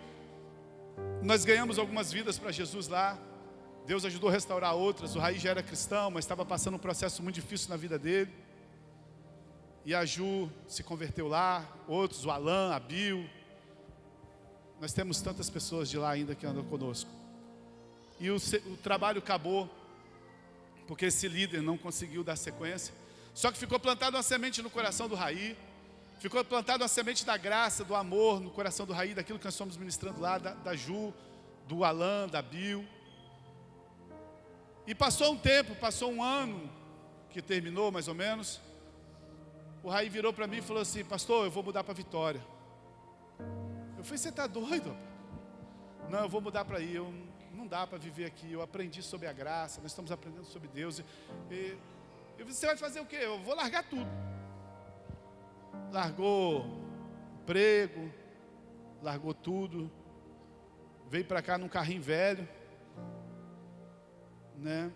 nós ganhamos algumas vidas para Jesus lá. Deus ajudou a restaurar outras. O Raí já era cristão, mas estava passando um processo muito difícil na vida dele. E a Ju se converteu lá, outros, o Alan, a Bill. Nós temos tantas pessoas de lá ainda que andam conosco. E o trabalho acabou, porque esse líder não conseguiu dar sequência. Só que ficou plantada uma semente no coração do Raí. Ficou plantada uma semente da graça, do amor no coração do Raí, daquilo que nós estamos ministrando lá, da Ju, do Alan, da Bill. E passou um tempo, passou um ano, que terminou mais ou menos. O Raí virou para mim e falou assim: pastor, eu vou mudar para Vitória. Eu falei: você está doido? Não, eu vou mudar para aí, não dá para viver aqui. Eu aprendi sobre a graça, nós estamos aprendendo sobre Deus. E você vai fazer o quê? Eu vou largar tudo. Largou emprego, largou tudo, veio para cá num carrinho velho, né?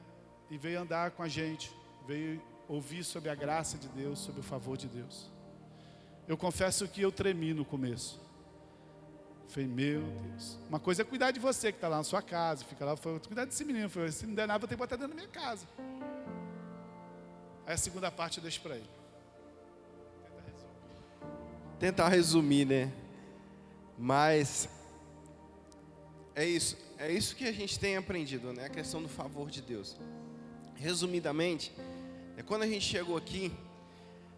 E veio andar com a gente, veio ouvir sobre a graça de Deus, sobre o favor de Deus. Eu confesso que eu tremi no começo. Falei, meu Deus. Uma coisa é cuidar de você que está lá na sua casa, fica lá, foi cuidar desse menino. Falei, se não der nada, vou ter que botar dentro da minha casa. Aí a segunda parte eu deixo para ele. Tentar resumir, né? Mas é isso que a gente tem aprendido, né? A questão do favor de Deus. Resumidamente, quando a gente chegou aqui,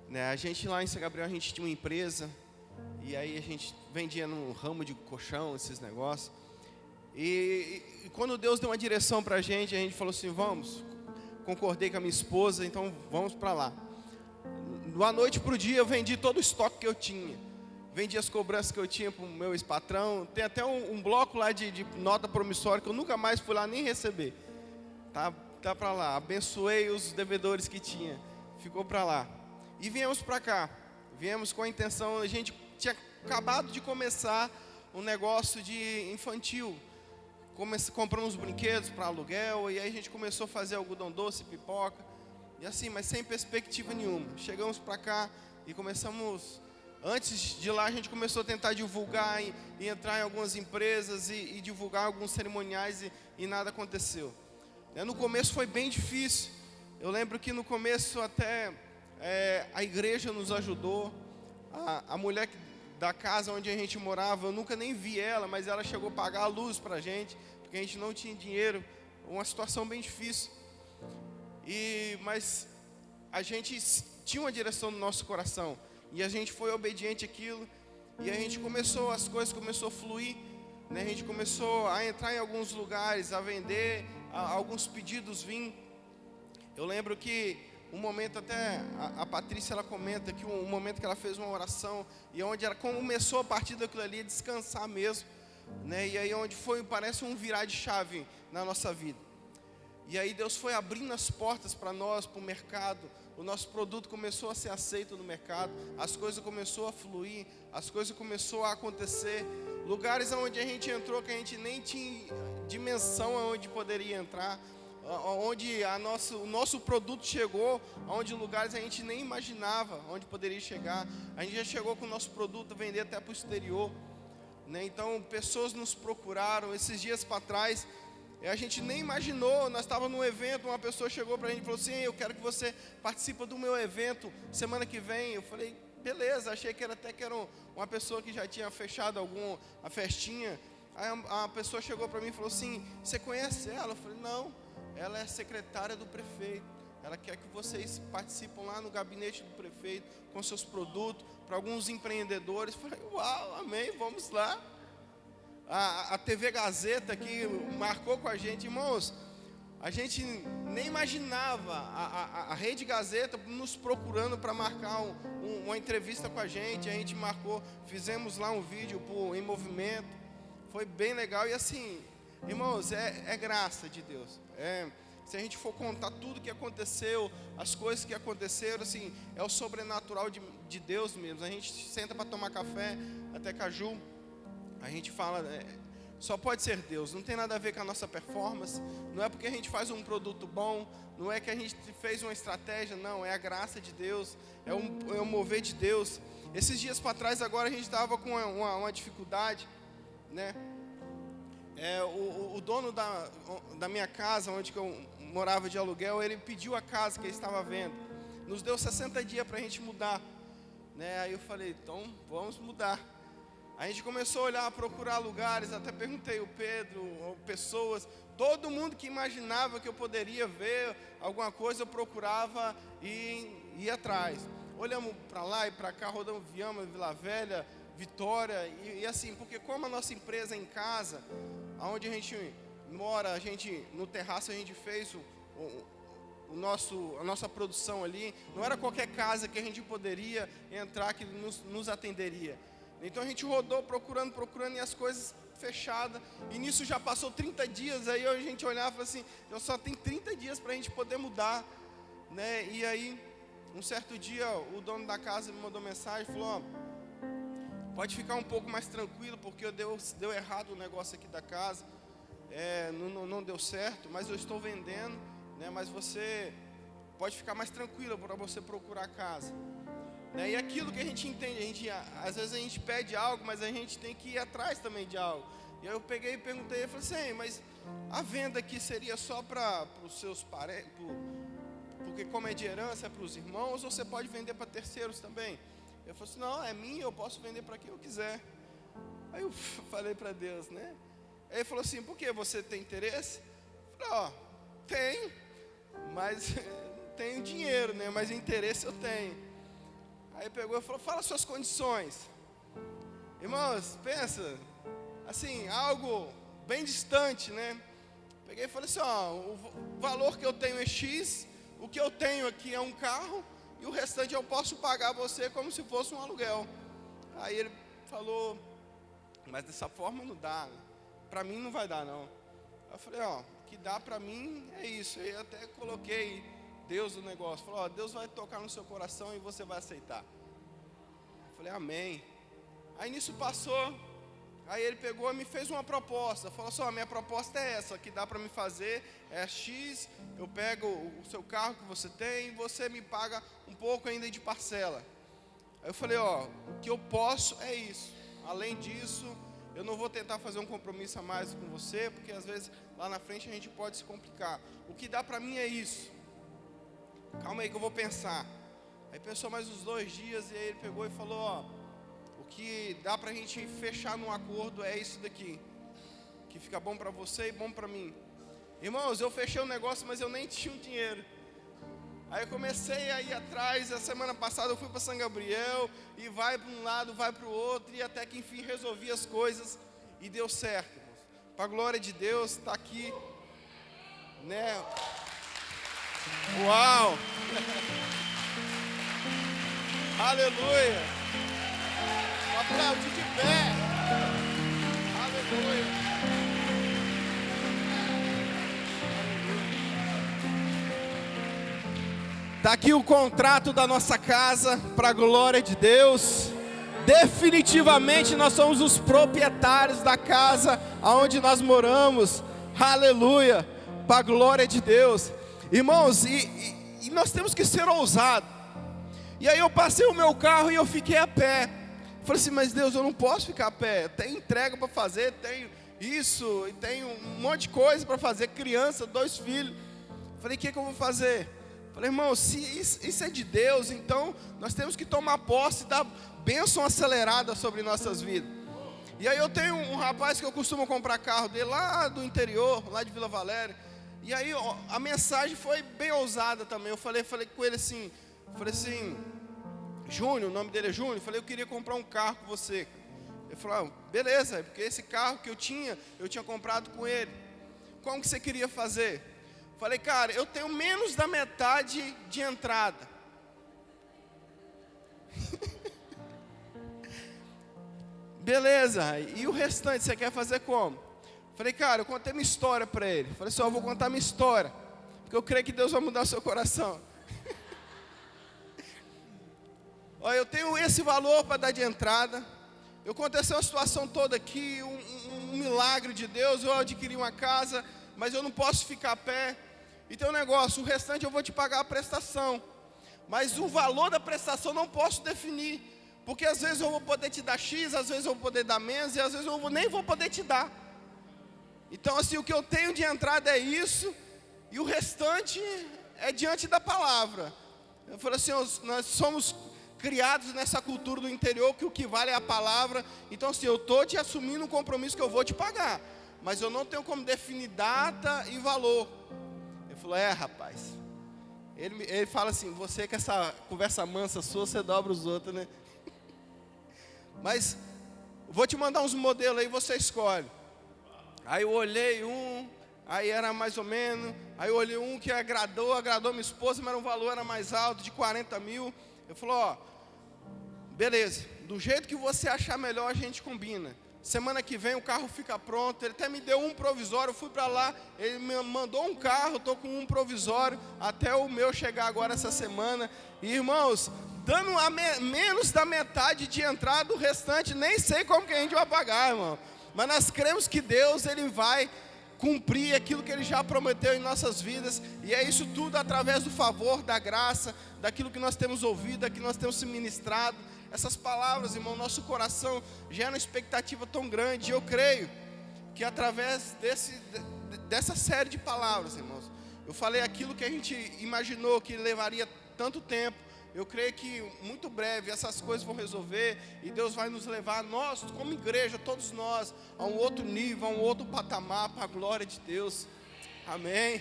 né? A gente lá em São Gabriel, a gente tinha uma empresa, e aí a gente vendia no ramo de colchão, esses negócios. E quando Deus deu uma direção para a gente falou assim, vamos. Concordei com a minha esposa, então vamos para lá. Da noite para o dia eu vendi todo o estoque que eu tinha. Vendi as cobranças que eu tinha para o meu ex-patrão. Tem até um bloco lá de nota promissória que eu nunca mais fui lá nem receber. Tá para lá. Abençoei os devedores que tinha. Ficou para lá. E viemos para cá. Viemos com a intenção, a gente tinha acabado de começar um negócio de infantil. Compramos brinquedos para aluguel, e aí a gente começou a fazer algodão doce, pipoca. E assim, mas sem perspectiva nenhuma. Chegamos para cá e começamos... Antes de lá, a gente começou a tentar divulgar e entrar em algumas empresas e divulgar alguns cerimoniais e nada aconteceu. No começo foi bem difícil. Eu lembro que no começo até a igreja nos ajudou. A mulher da casa onde a gente morava, eu nunca nem vi ela, mas ela chegou a pagar a luz para a gente, porque a gente não tinha dinheiro. Uma situação bem difícil. Mas a gente tinha uma direção no nosso coração, e a gente foi obediente àquilo, e a gente as coisas começou a fluir, né? A gente começou a entrar em alguns lugares, a vender, alguns pedidos vêm. Eu lembro que um momento até, a Patrícia ela comenta que um momento que ela fez uma oração, e onde ela começou a partir daquilo ali a descansar mesmo, né? E aí onde parece um virar de chave na nossa vida. E aí Deus foi abrindo as portas para nós, para o mercado. O nosso produto começou a ser aceito no mercado. As coisas começaram a fluir. As coisas começaram a acontecer. Lugares onde a gente entrou que a gente nem tinha dimensão aonde poderia entrar. Onde o nosso produto chegou, onde lugares a gente nem imaginava onde poderia chegar. A gente já chegou com o nosso produto a vender até para o exterior, né? Então pessoas nos procuraram. Esses dias para trás, a gente nem imaginou, nós estávamos num evento, uma pessoa chegou para a gente e falou assim, eu quero que você participe do meu evento semana que vem. Eu falei, beleza, achei que era uma pessoa que já tinha fechado a festinha. Aí a pessoa chegou para mim e falou assim, você conhece ela? Eu falei, não, ela é secretária do prefeito. Ela quer que vocês participem lá no gabinete do prefeito com seus produtos, para alguns empreendedores. Eu falei, uau, amém, vamos lá. A TV Gazeta que marcou com a gente, irmãos, a gente nem imaginava a Rede Gazeta nos procurando para marcar uma entrevista com a gente marcou, fizemos lá um vídeo Em Movimento, foi bem legal. E assim, irmãos, é graça de Deus. Se a gente for contar tudo que aconteceu, as coisas que aconteceram, assim, é o sobrenatural de Deus mesmo. A gente senta para tomar café, até caju. A gente fala, só pode ser Deus, não tem nada a ver com a nossa performance, não é porque a gente faz um produto bom, não é que a gente fez uma estratégia, não, é a graça de Deus, é o mover de Deus. Esses dias para trás, agora a gente estava com uma dificuldade, né? O dono da minha casa, onde que eu morava de aluguel, ele pediu a casa que ele estava vendo, nos deu 60 dias para a gente mudar, né? Aí eu falei, então vamos mudar. A gente começou a olhar, a procurar lugares, até perguntei o Pedro, pessoas, todo mundo que imaginava que eu poderia ver alguma coisa, eu procurava e ia atrás. Olhamos para lá e para cá, rodamos Viama, Vila Velha, Vitória, e assim, porque como a nossa empresa é em casa, onde a gente mora, no terraço a gente fez a nossa produção ali, não era qualquer casa que a gente poderia entrar que nos atenderia. Então a gente rodou procurando e as coisas fechadas. E nisso já passou 30 dias, aí a gente olhava e falava assim, eu só tenho 30 dias para a gente poder mudar. né? E aí, um certo dia, o dono da casa me mandou mensagem, falou, pode ficar um pouco mais tranquilo, porque deu errado o negócio aqui da casa, não deu certo, mas eu estou vendendo, né? Mas você pode ficar mais tranquilo para você procurar a casa. Né? E aquilo que a gente entende, às vezes a gente pede algo, mas a gente tem que ir atrás também de algo. E aí eu peguei e perguntei, eu falei assim, mas a venda aqui seria só para os seus parentes, porque como é de herança, é para os irmãos, ou você pode vender para terceiros também? Eu falei assim, não, é minha, eu posso vender para quem eu quiser. Aí eu falei para Deus, né? Aí ele falou assim, por que, você tem interesse? Eu falei, tenho, mas tenho dinheiro, né? Mas interesse eu tenho. Aí pegou e falou, fala suas condições. Irmãos, pensa, assim, algo bem distante, né? Peguei e falei assim, o valor que eu tenho é X, o que eu tenho aqui é um carro, e o restante eu posso pagar a você como se fosse um aluguel. Aí ele falou, mas dessa forma não dá, né? Para mim não vai dar não. Aí eu falei, o que dá para mim é isso. Eu até coloquei Deus no negócio, falou, Deus vai tocar no seu coração e você vai aceitar. Eu falei, amém. Aí nisso passou, aí ele pegou e me fez uma proposta, falou assim, minha proposta é essa, que dá para me fazer, é X, eu pego o seu carro que você tem, e você me paga um pouco ainda de parcela. Aí eu falei, o que eu posso é isso, além disso, eu não vou tentar fazer um compromisso a mais com você, porque às vezes lá na frente a gente pode se complicar. O que dá para mim é isso. Calma aí que eu vou pensar. Aí pensou mais uns 2 dias e aí ele pegou e falou, o que dá pra gente fechar num acordo é isso daqui, que fica bom pra você e bom pra mim. Irmãos, eu fechei o negócio, mas eu nem tinha um dinheiro. Aí eu comecei a ir atrás, a semana passada eu fui para São Gabriel, e vai para um lado, vai para o outro, e até que enfim resolvi as coisas, e deu certo. Para a glória de Deus, está aqui, né? Uau! Aleluia! Aplaude de pé! Aleluia! Está aqui o contrato da nossa casa, para a glória de Deus. Definitivamente nós somos os proprietários da casa onde nós moramos. Aleluia, para a glória de Deus. Irmãos, e nós temos que ser ousados. E aí eu passei o meu carro e eu fiquei a pé. Falei assim, mas Deus, eu não posso ficar a pé. Tenho entrega para fazer, tenho isso, e tenho um monte de coisa para fazer. Criança, 2 filhos. Falei, o que eu vou fazer? Falei, irmão, se isso é de Deus, então nós temos que tomar posse da bênção acelerada sobre nossas vidas. E aí eu tenho um rapaz que eu costumo comprar carro dele lá do interior, lá de Vila Valéria. E aí a mensagem foi bem ousada também. Eu falei com ele assim, Júnior, o nome dele é Júnior. Eu falei, eu queria comprar um carro com você. Ele falou, beleza, porque esse carro que eu tinha comprado com ele. Como que você queria fazer? Falei, cara, eu tenho menos da metade de entrada. Beleza, e o restante você quer fazer como? Falei, cara, eu contei minha história para ele. Falei, só eu vou contar minha história, porque eu creio que Deus vai mudar o seu coração. Olha, eu tenho esse valor para dar de entrada. Eu contei essa situação toda aqui, um milagre de Deus. Eu adquiri uma casa, mas eu não posso ficar a pé. E tem um negócio, o restante eu vou te pagar a prestação. Mas o valor da prestação não posso definir. Porque às vezes eu vou poder te dar X, às vezes eu vou poder dar menos, e às vezes eu nem vou poder te dar. Então assim, o que eu tenho de entrada é isso, e o restante é diante da palavra. Eu falei assim, nós somos criados nessa cultura do interior, que o que vale é a palavra. Então assim, eu estou te assumindo um compromisso que eu vou te pagar, mas eu não tenho como definir data e valor. Ele falou, rapaz. Ele fala assim, você com essa conversa mansa sua, você dobra os outros, né? Mas vou te mandar uns modelos aí, você escolhe. Aí eu olhei aí era mais ou menos. Aí eu olhei um que agradou minha esposa, mas o valor era mais alto, de 40 mil. Eu falei, beleza, do jeito que você achar melhor a gente combina. semana que vem o carro fica pronto. Ele até me deu um provisório, eu fui para lá, ele me mandou um carro, estou com um provisório, até o meu chegar agora essa semana. E irmãos, dando menos da metade de entrada, o restante nem sei como que a gente vai pagar, irmão. Mas nós cremos que Deus, Ele vai cumprir aquilo que Ele já prometeu em nossas vidas, e é isso tudo através do favor, da graça, daquilo que nós temos ouvido, daquilo que nós temos se ministrado. Essas palavras, irmão, nosso coração gera uma expectativa tão grande, e eu creio que através dessa série de palavras, irmãos, eu falei aquilo que a gente imaginou que levaria tanto tempo. Eu creio que muito breve essas coisas vão resolver e Deus vai nos levar, nós como igreja, todos nós, a um outro nível, a um outro patamar, para a glória de Deus. Amém.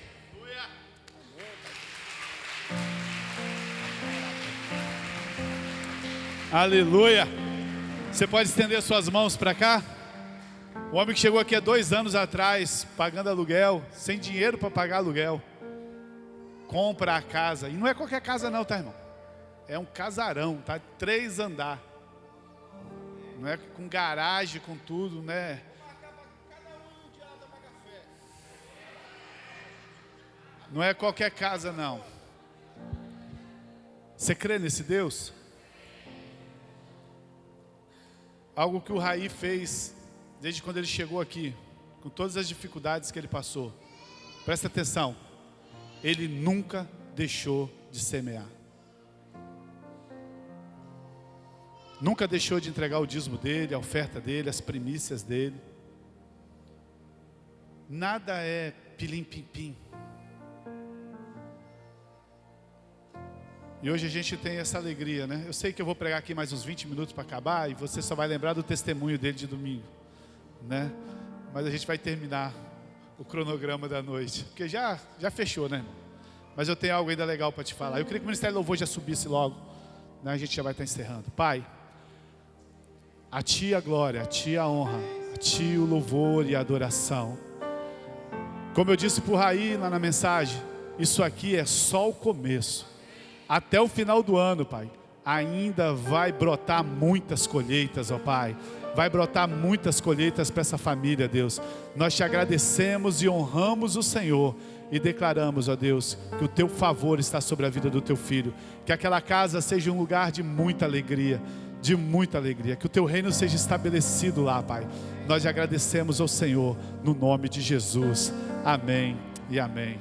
Aleluia. Você pode estender suas mãos para cá? O homem que chegou aqui há 2 anos atrás, pagando aluguel, sem dinheiro para pagar aluguel, compra a casa, e não é qualquer casa não, tá, irmão? É um casarão, tá? 3 andares. Não é com garagem, com tudo, né? Não é qualquer casa, não. Você crê nesse Deus? Algo que o Raí fez desde quando ele chegou aqui, com todas as dificuldades que ele passou. Presta atenção. Ele nunca deixou de semear. Nunca deixou de entregar o dízimo dele, a oferta dele, as primícias dele. Nada é pilim-pim-pim. E hoje a gente tem essa alegria, né? Eu sei que eu vou pregar aqui mais uns 20 minutos para acabar, e você só vai lembrar do testemunho dele de domingo, né? Mas a gente vai terminar o cronograma da noite, porque já fechou, né? Mas eu tenho algo ainda legal para te falar. Eu queria que o Ministério do Louvor já subisse logo, né? A gente já vai estar encerrando. Pai, a Ti a glória, a Ti a honra, a Ti o louvor e a adoração. Como eu disse para o Raí lá na mensagem, isso aqui é só o começo. Até o final do ano, Pai, ainda vai brotar muitas colheitas, ó Pai. Vai brotar muitas colheitas para essa família, Deus. Nós te agradecemos e honramos o Senhor. E declaramos, ó Deus, que o Teu favor está sobre a vida do Teu filho. Que aquela casa seja um lugar de muita alegria. De muita alegria, que o Teu reino seja estabelecido lá, Pai. Nós agradecemos ao Senhor, no nome de Jesus, amém e amém.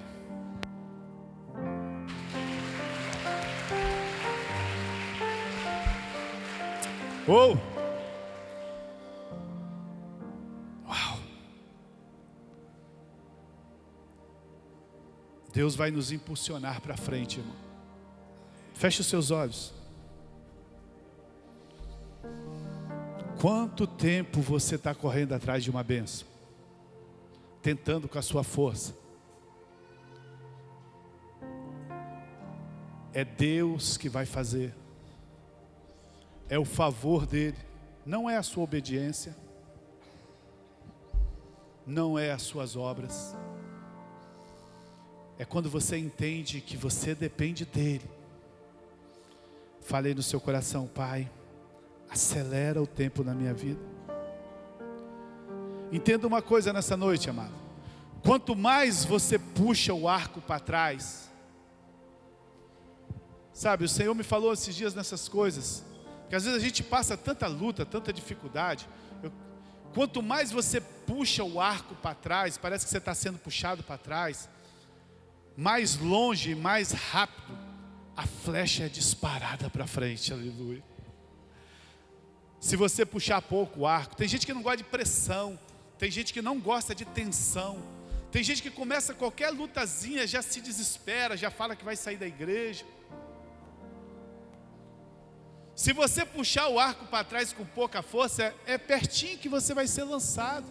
Oh! Uau! Deus vai nos impulsionar para frente, irmão. Feche os seus olhos. Quanto tempo você está correndo atrás de uma bênção? Tentando com a sua força. É Deus que vai fazer. É o favor dele. Não é a sua obediência. Não é as suas obras. É quando você entende que você depende dele. Falei no seu coração, Pai, acelera o tempo na minha vida. Entenda uma coisa nessa noite, amado. Quanto mais você puxa o arco para trás, sabe, o Senhor me falou esses dias nessas coisas, que às vezes a gente passa tanta luta, tanta dificuldade. Quanto mais você puxa o arco para trás, parece que você está sendo puxado para trás, mais longe, mais rápido, a flecha é disparada para frente, aleluia. Se você puxar pouco o arco, tem gente que não gosta de pressão, tem gente que não gosta de tensão, tem gente que começa qualquer lutazinha, já se desespera, já fala que vai sair da igreja. Se você puxar o arco para trás com pouca força, é pertinho que você vai ser lançado.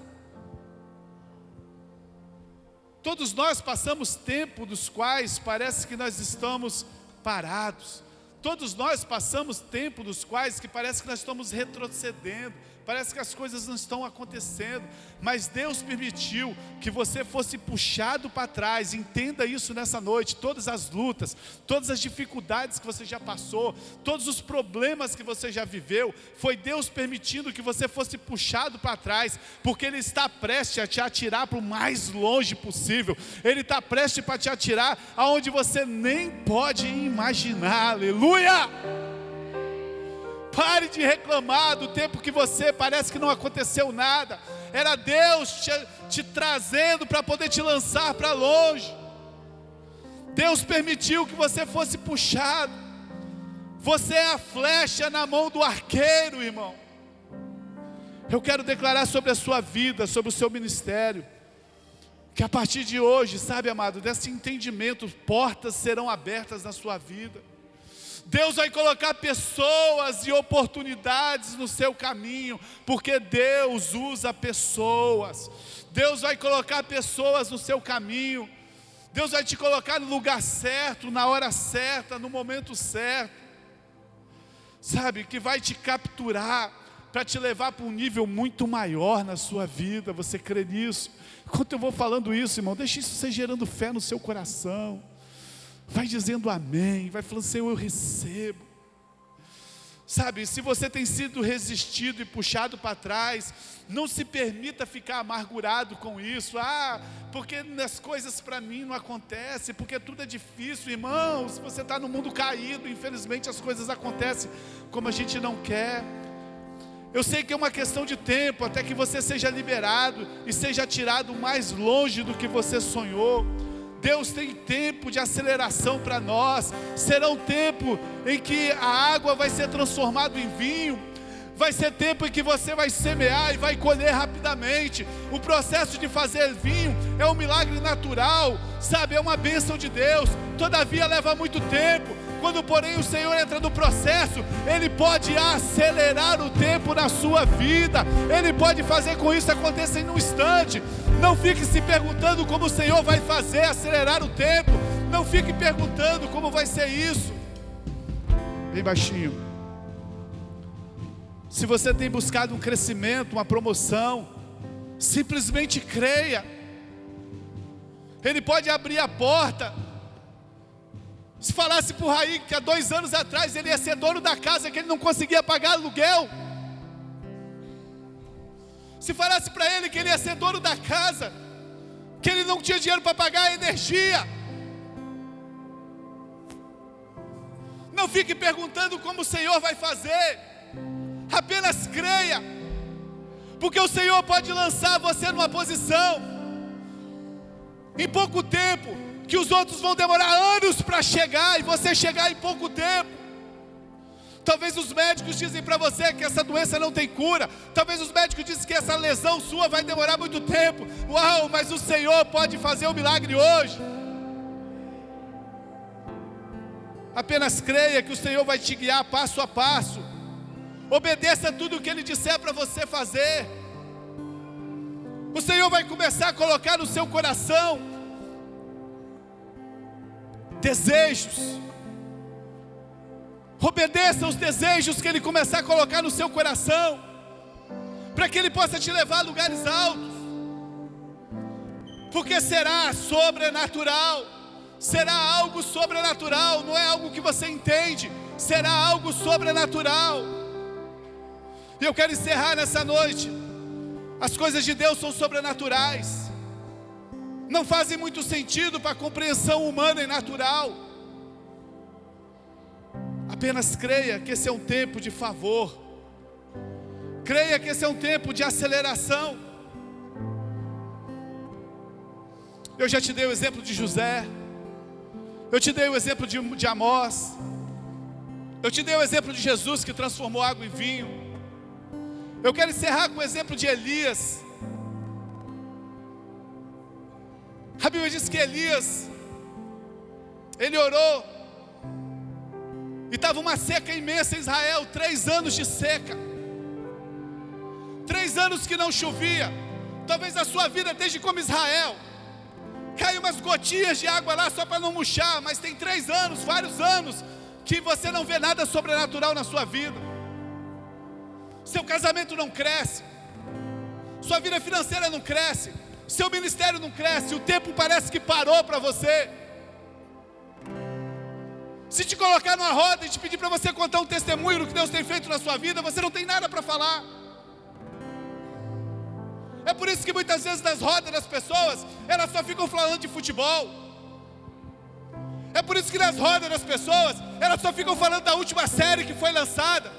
Todos nós passamos tempo dos quais parece que nós estamos parados. Todos nós passamos tempo dos quais que parece que nós estamos retrocedendo. parece que as coisas não estão acontecendo, mas Deus permitiu que você fosse puxado para trás. Entenda isso nessa noite. Todas as lutas, todas as dificuldades que você já passou, todos os problemas que você já viveu, foi Deus permitindo que você fosse puxado para trás, porque Ele está prestes a te atirar para o mais longe possível. Ele está prestes para te atirar aonde você nem pode imaginar. Aleluia! Pare de reclamar do tempo que você parece que não aconteceu nada. Era Deus te trazendo para poder te lançar para longe. Deus permitiu que você fosse puxado. Você é a flecha na mão do arqueiro, irmão. Eu quero declarar sobre a sua vida, sobre o seu ministério, que a partir de hoje, sabe, amado, desse entendimento, portas serão abertas na sua vida. Deus vai colocar pessoas e oportunidades no seu caminho, porque Deus usa pessoas. Deus vai colocar pessoas no seu caminho. Deus vai te colocar no lugar certo, na hora certa, no momento certo. Sabe, que vai te capturar para te levar para um nível muito maior na sua vida. Você crê nisso? Enquanto eu vou falando isso, irmão, deixa isso ser gerando fé no seu coração. Vai dizendo amém, vai falando, Senhor, eu recebo. Sabe, se você tem sido resistido e puxado para trás, não se permita ficar amargurado com isso. Porque as coisas para mim não acontecem, porque tudo é difícil. Irmão, se você está no mundo caído, infelizmente as coisas acontecem como a gente não quer. Eu sei que é uma questão de tempo, até que você seja liberado e seja tirado mais longe do que você sonhou. Deus tem tempo de aceleração para nós. Será um tempo em que a água vai ser transformada em vinho. Vai ser tempo em que você vai semear e vai colher rapidamente. O processo de fazer vinho é um milagre natural, sabe? É uma bênção de Deus. Todavia leva muito tempo. Quando porém o Senhor entra no processo, Ele pode acelerar o tempo na sua vida. Ele pode fazer com isso acontecer em um instante. Não fique se perguntando como o Senhor vai fazer acelerar o tempo. Não fique perguntando como vai ser isso. Bem baixinho. Se você tem buscado um crescimento, uma promoção, simplesmente creia. Ele pode abrir a porta. Se falasse para o Raí que há 2 anos atrás ele ia ser dono da casa, que ele não conseguia pagar aluguel. Se falasse para ele que ele ia ser dono da casa, que ele não tinha dinheiro para pagar a energia. Não fique perguntando como o Senhor vai fazer. Apenas creia. Porque o Senhor pode lançar você numa posição em pouco tempo, que os outros vão demorar anos para chegar, e você chegar em pouco tempo. Talvez os médicos dizem para você que essa doença não tem cura. Talvez os médicos dizem que essa lesão sua vai demorar muito tempo. Uau, mas o Senhor pode fazer um milagre hoje. Apenas creia que o Senhor vai te guiar passo a passo. Obedeça tudo o que Ele disser para você fazer. O Senhor vai começar a colocar no seu coração desejos. Obedeça os desejos que Ele começar a colocar no seu coração, para que Ele possa te levar a lugares altos. Porque será sobrenatural. Será algo sobrenatural. Não é algo que você entende. Será algo sobrenatural. E eu quero encerrar nessa noite. As coisas de Deus são sobrenaturais. Não fazem muito sentido para a compreensão humana e natural. Apenas creia que esse é um tempo de favor. Creia que esse é um tempo de aceleração. Eu já te dei o exemplo de José. Eu te dei o exemplo de Amós. Eu te dei o exemplo de Jesus que transformou água em vinho. Eu quero encerrar com o exemplo de Elias. A Bíblia diz que Elias, ele orou, e estava uma seca imensa em Israel, 3 anos de seca, 3 anos que não chovia. Talvez a sua vida esteja como Israel, cai umas gotinhas de água lá só para não murchar, mas tem 3 anos, vários anos, que você não vê nada sobrenatural na sua vida. seu casamento não cresce, sua vida financeira não cresce, seu ministério não cresce, o tempo parece que parou para você. Se te colocar numa roda e te pedir para você contar um testemunho do que Deus tem feito na sua vida, você não tem nada para falar. É por isso que muitas vezes nas rodas das pessoas, elas só ficam falando de futebol. É por isso que nas rodas das pessoas, elas só ficam falando da última série que foi lançada.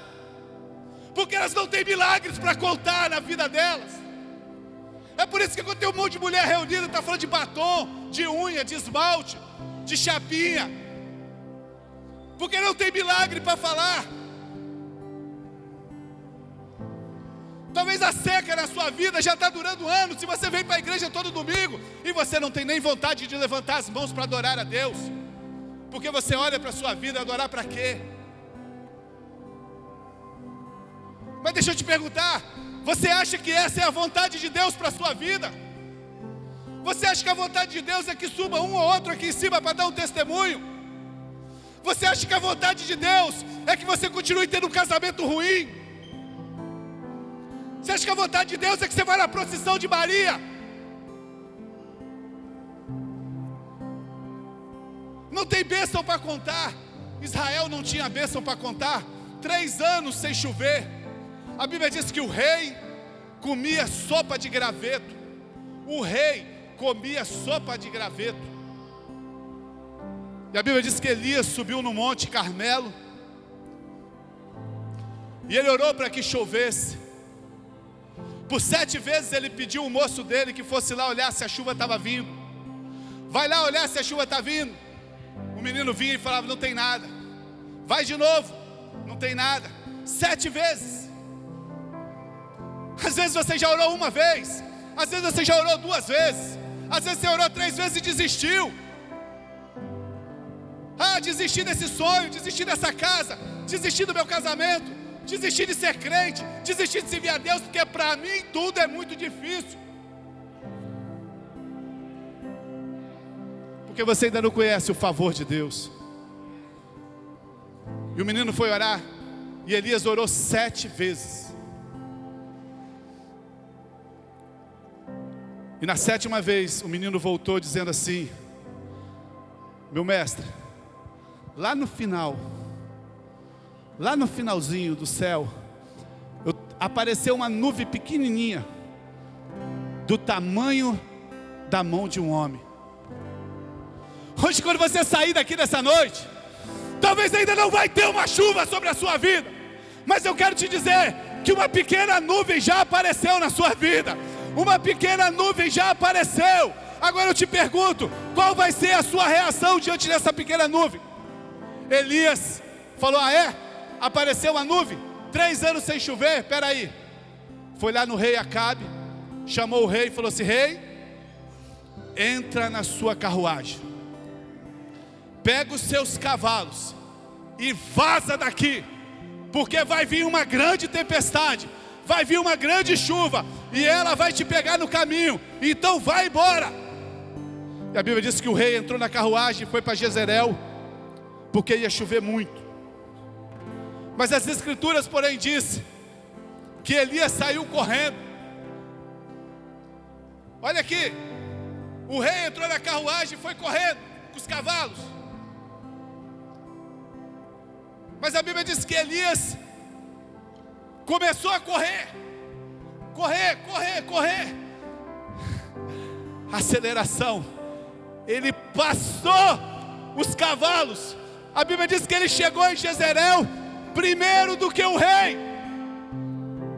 Porque elas não têm milagres para contar na vida delas. É por isso que quando tem um monte de mulher reunida, está falando de batom, de unha, de esmalte, de chapinha. Porque não tem milagre para falar. Talvez a seca na sua vida já está durando anos. Se você vem para a igreja todo domingo e você não tem nem vontade de levantar as mãos para adorar a Deus, porque você olha para a sua vida, adorar para quê? Mas deixa eu te perguntar, você acha que essa é a vontade de Deus para a sua vida? Você acha que a vontade de Deus é que suba um ou outro aqui em cima para dar um testemunho? Você acha que a vontade de Deus é que você continue tendo um casamento ruim? Você acha que a vontade de Deus é que você vá na procissão de Maria? Não tem bênção para contar. Israel não tinha bênção para contar. 3 anos sem chover. A Bíblia diz que o rei comia sopa de graveto. O rei comia sopa de graveto. E a Bíblia diz que Elias subiu no Monte Carmelo. E ele orou para que chovesse. Por 7 vezes ele pediu o moço dele que fosse lá olhar se a chuva estava vindo. Vai lá olhar se a chuva está vindo. O menino vinha e falava, não tem nada. Vai de novo, não tem nada. 7 vezes. Às vezes você já orou 1 vez. Às vezes você já orou 2 vezes. Às vezes você orou 3 vezes e desistiu. Desisti desse sonho, desisti dessa casa, desisti do meu casamento, desisti de ser crente, desisti de servir a Deus, porque para mim tudo é muito difícil. Porque você ainda não conhece o favor de Deus. E o menino foi orar, e Elias orou 7 vezes. E na 7ª vez, o menino voltou dizendo assim: meu mestre, lá no finalzinho do céu, apareceu uma nuvem pequenininha, do tamanho da mão de um homem. Hoje, quando você sair daqui nessa noite, talvez ainda não vai ter uma chuva sobre a sua vida, mas eu quero te dizer que uma pequena nuvem já apareceu na sua vida. Uma pequena nuvem já apareceu. Agora eu te pergunto, qual vai ser a sua reação diante dessa pequena nuvem? Elias falou, apareceu uma nuvem, 3 anos sem chover, peraí. Foi lá no rei Acabe, chamou o rei e falou assim: rei, entra na sua carruagem, pega os seus cavalos e vaza daqui, porque vai vir uma grande tempestade, vai vir uma grande chuva, e ela vai te pegar no caminho, então vai embora. E a Bíblia diz que o rei entrou na carruagem e foi para Jezreel, porque ia chover muito. Mas as escrituras, porém, diz que Elias saiu correndo. Olha aqui, o rei entrou na carruagem e foi correndo com os cavalos. Mas a Bíblia diz que Elias começou a correr. Aceleração. Ele passou os cavalos. A Bíblia diz que ele chegou em Jezreel primeiro do que o rei.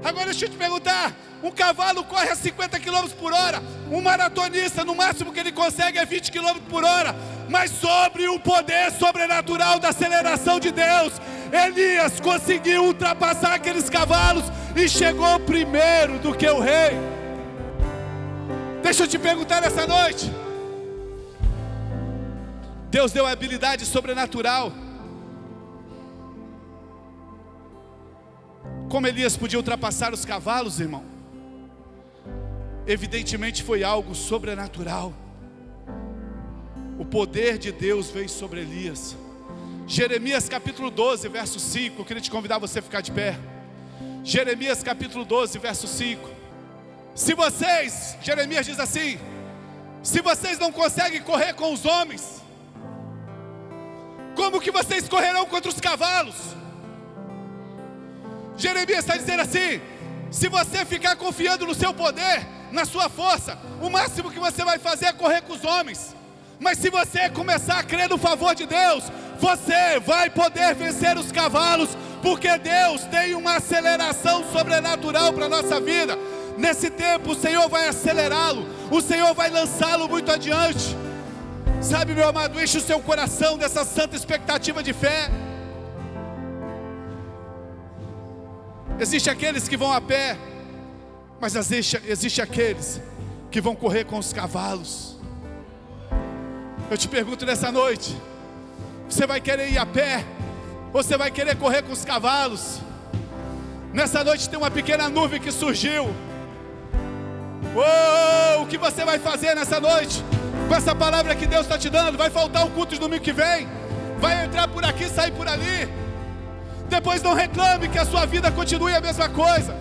Agora deixa eu te perguntar, um cavalo corre a 50 km por hora, um maratonista, no máximo que ele consegue é 20 km por hora, mas sobre o poder sobrenatural da aceleração de Deus, Elias conseguiu ultrapassar aqueles cavalos e chegou primeiro do que o rei. Deixa eu te perguntar nessa noite, Deus deu a habilidade sobrenatural. Como Elias podia ultrapassar os cavalos, irmão? Evidentemente foi algo sobrenatural. O poder de Deus veio sobre Elias. Jeremias capítulo 12, verso 5. Eu queria te convidar você a ficar de pé. Jeremias capítulo 12, verso 5. Se vocês, Jeremias diz assim, se vocês não conseguem correr com os homens, como que vocês correrão contra os cavalos? Jeremias está dizendo assim, se você ficar confiando no seu poder, na sua força, o máximo que você vai fazer é correr com os homens. Mas se você começar a crer no favor de Deus, você vai poder vencer os cavalos, porque Deus tem uma aceleração sobrenatural para a nossa vida. Nesse tempo o Senhor vai acelerá-lo, o Senhor vai lançá-lo muito adiante. Sabe, meu amado, enche o seu coração dessa santa expectativa de fé. Existem aqueles que vão a pé, mas existe aqueles que vão correr com os cavalos. Eu te pergunto nessa noite, você vai querer ir a pé, ou você vai querer correr com os cavalos? Nessa noite tem uma pequena nuvem que surgiu. O que você vai fazer nessa noite? Com essa palavra que Deus está te dando, vai faltar o culto de domingo que vem, vai entrar por aqui, sair por ali. Depois não reclame que a sua vida continue a mesma coisa.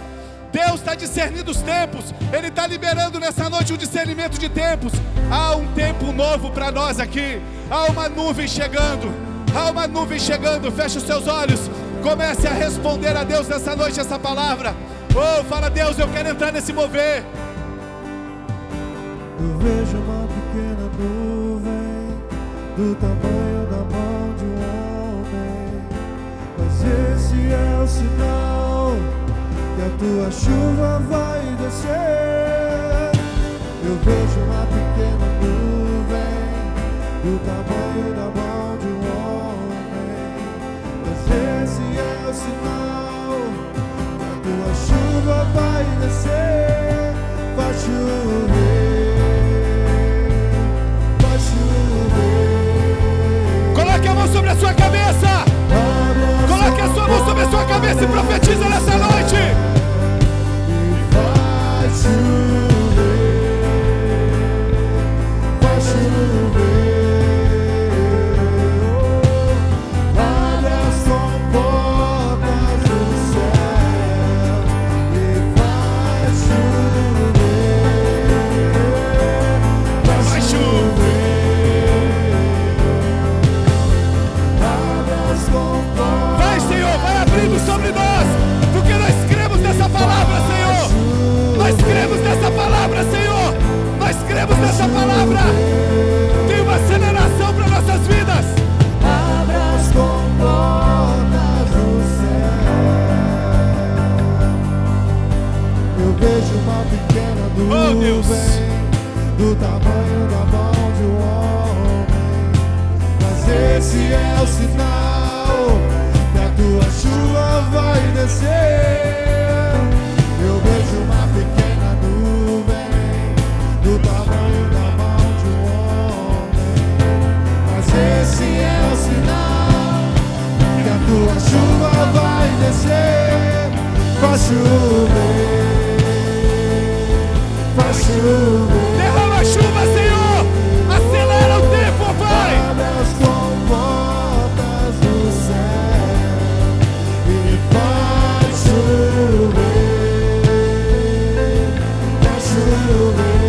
Deus está discernindo os tempos, Ele está liberando nessa noite um discernimento de tempos. Há um tempo novo para nós aqui, há uma nuvem chegando, feche os seus olhos, comece a responder a Deus nessa noite essa palavra. Fala, Deus, eu quero entrar nesse mover. Eu vejo uma pequena nuvem do tamanho da mão de um homem, mas esse é o sinal que a tua chuva vai descer. Eu vejo uma pequena nuvem do tamanho da mão de um homem, mas esse é o sinal que a tua chuva vai descer. Vai chover. Coloque a mão sobre a sua cabeça. Coloque a sua mão sobre a sua cabeça e profetiza nessa noite. Vai chover, vai chover. Abre as comportas do céu e vai chover. Vai chover. Vai, Senhor, vai abrindo sobre nós, porque nós cremos nessa palavra, Senhor. Nós cremos nessa palavra, Senhor. Nós cremos nessa palavra. Tem uma aceleração para nossas vidas. Abra as comportas do céu. Eu vejo uma pequena nuvem do tamanho da mão de um homem, mas esse é o sinal que a tua chuva vai descer. Eu vejo uma pequena nuvem do tamanho da mão de um homem, mas esse é o sinal que a tua chuva vai descer. Vai chover, vai chover. Derrama a chuva, Senhor. Acelera o tempo, Pai. Abre as comportas do céu e vai chover, vai chover.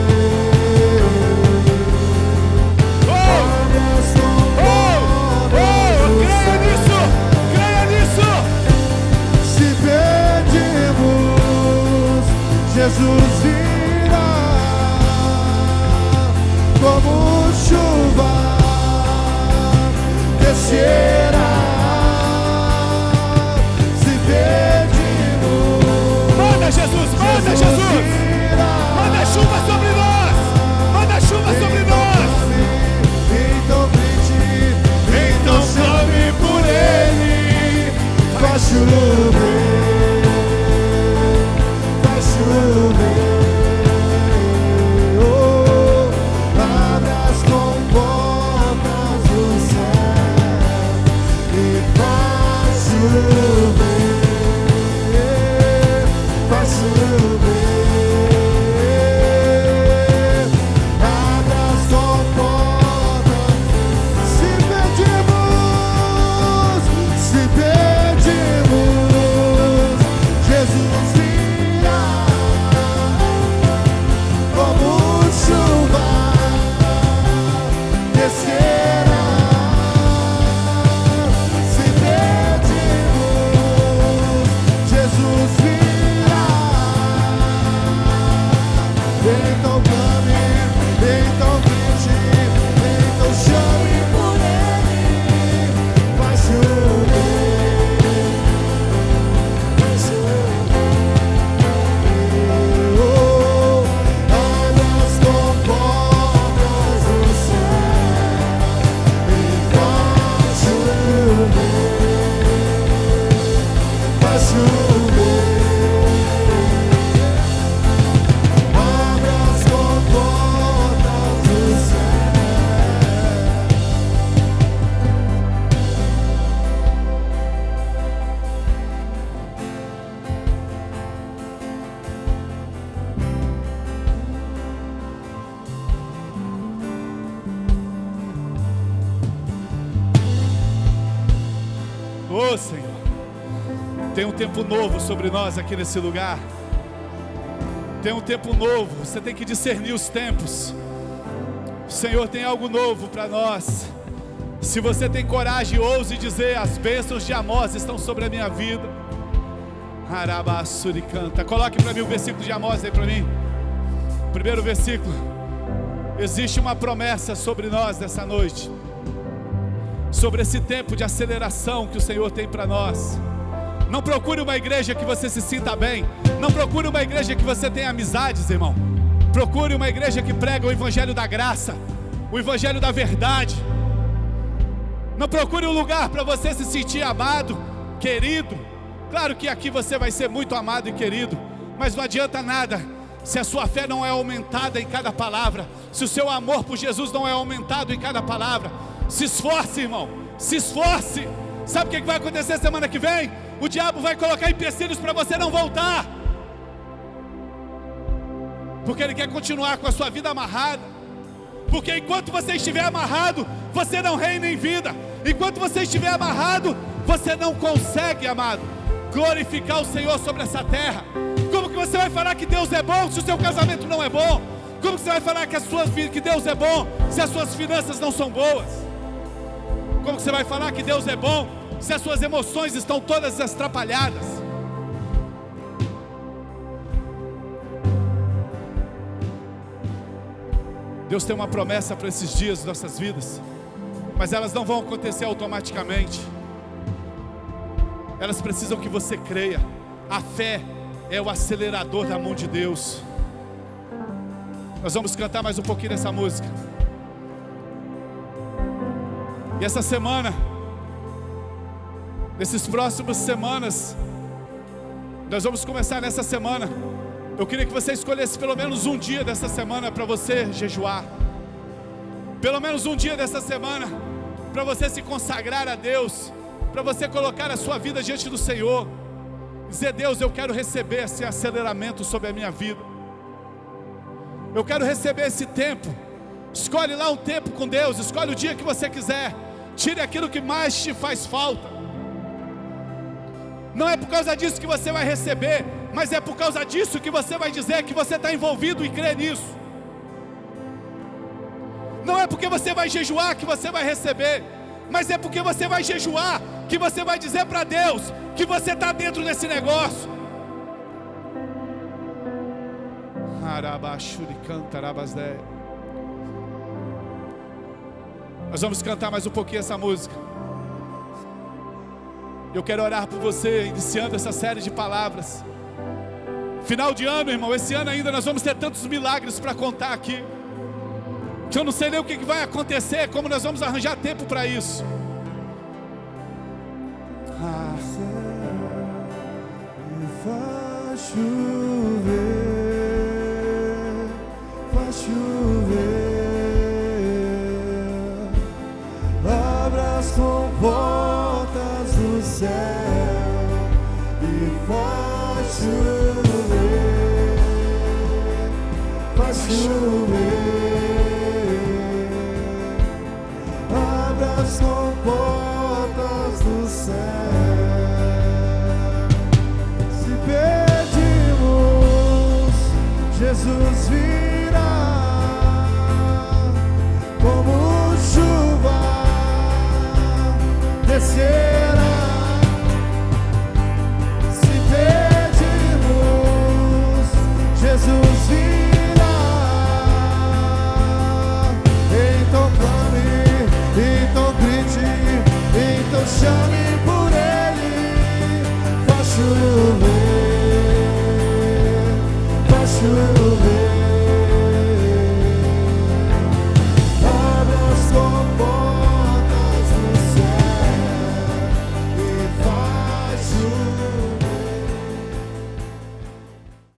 Abre as comportas do Creia nisso, creia nisso. Se pedimos, Jesus irá. Oh, Senhor, tem um tempo novo sobre nós aqui nesse lugar. Tem um tempo novo, você tem que discernir os tempos. O Senhor tem algo novo para nós. Se você tem coragem, ouse dizer: as bênçãos de Amós estão sobre a minha vida. Arabassuri canta. Coloque para mim o versículo de Amós aí para mim. Primeiro versículo. Existe uma promessa sobre nós nessa noite, sobre esse tempo de aceleração que o Senhor tem para nós. Não procure uma igreja que você se sinta bem. Não procure uma igreja que você tenha amizades, irmão. Procure uma igreja que prega o evangelho da graça, o evangelho da verdade. Não procure um lugar para você se sentir amado, querido. Claro que aqui você vai ser muito amado e querido, mas não adianta nada se a sua fé não é aumentada em cada palavra, se o seu amor por Jesus não é aumentado em cada palavra. Se esforce, irmão, se esforce. Sabe o que vai acontecer semana que vem? O diabo vai colocar empecilhos para você não voltar, porque ele quer continuar com a sua vida amarrada. Porque enquanto você estiver amarrado, você não reina em vida. Enquanto você estiver amarrado, você não consegue, amado, glorificar o Senhor sobre essa terra. Como que você vai falar que Deus é bom se o seu casamento não é bom? Como que você vai falar que Deus é bom se as suas finanças não são boas? Como que você vai falar que Deus é bom se as suas emoções estão todas atrapalhadas? Deus tem uma promessa para esses dias de nossas vidas, mas elas não vão acontecer automaticamente. Elas precisam que você creia. A fé é o acelerador da mão de Deus. Nós vamos cantar mais um pouquinho dessa música. E essa semana, nesses próximos semanas, nós vamos começar nessa semana. Eu queria que você escolhesse pelo menos um dia dessa semana para você jejuar. Pelo menos um dia dessa semana para você se consagrar a Deus, para você colocar a sua vida diante do Senhor. Dizer: Deus, eu quero receber esse aceleramento sobre a minha vida. Eu quero receber esse tempo. Escolhe lá um tempo com Deus. Escolhe o dia que você quiser. Tire aquilo que mais te faz falta. Não é por causa disso que você vai receber, mas é por causa disso que você vai dizer que você está envolvido e crê nisso. Não é porque você vai jejuar que você vai receber, mas é porque você vai jejuar que você vai dizer para Deus que você está dentro desse negócio. Nós vamos cantar mais um pouquinho essa música. Eu quero orar por você, iniciando essa série de palavras. Final de ano, irmão, esse ano ainda nós vamos ter tantos milagres para contar aqui, que eu não sei nem o que vai acontecer, como nós vamos arranjar tempo para isso. Faz chover, faz chover, abra as comportas do céu e faz chover, faz chover.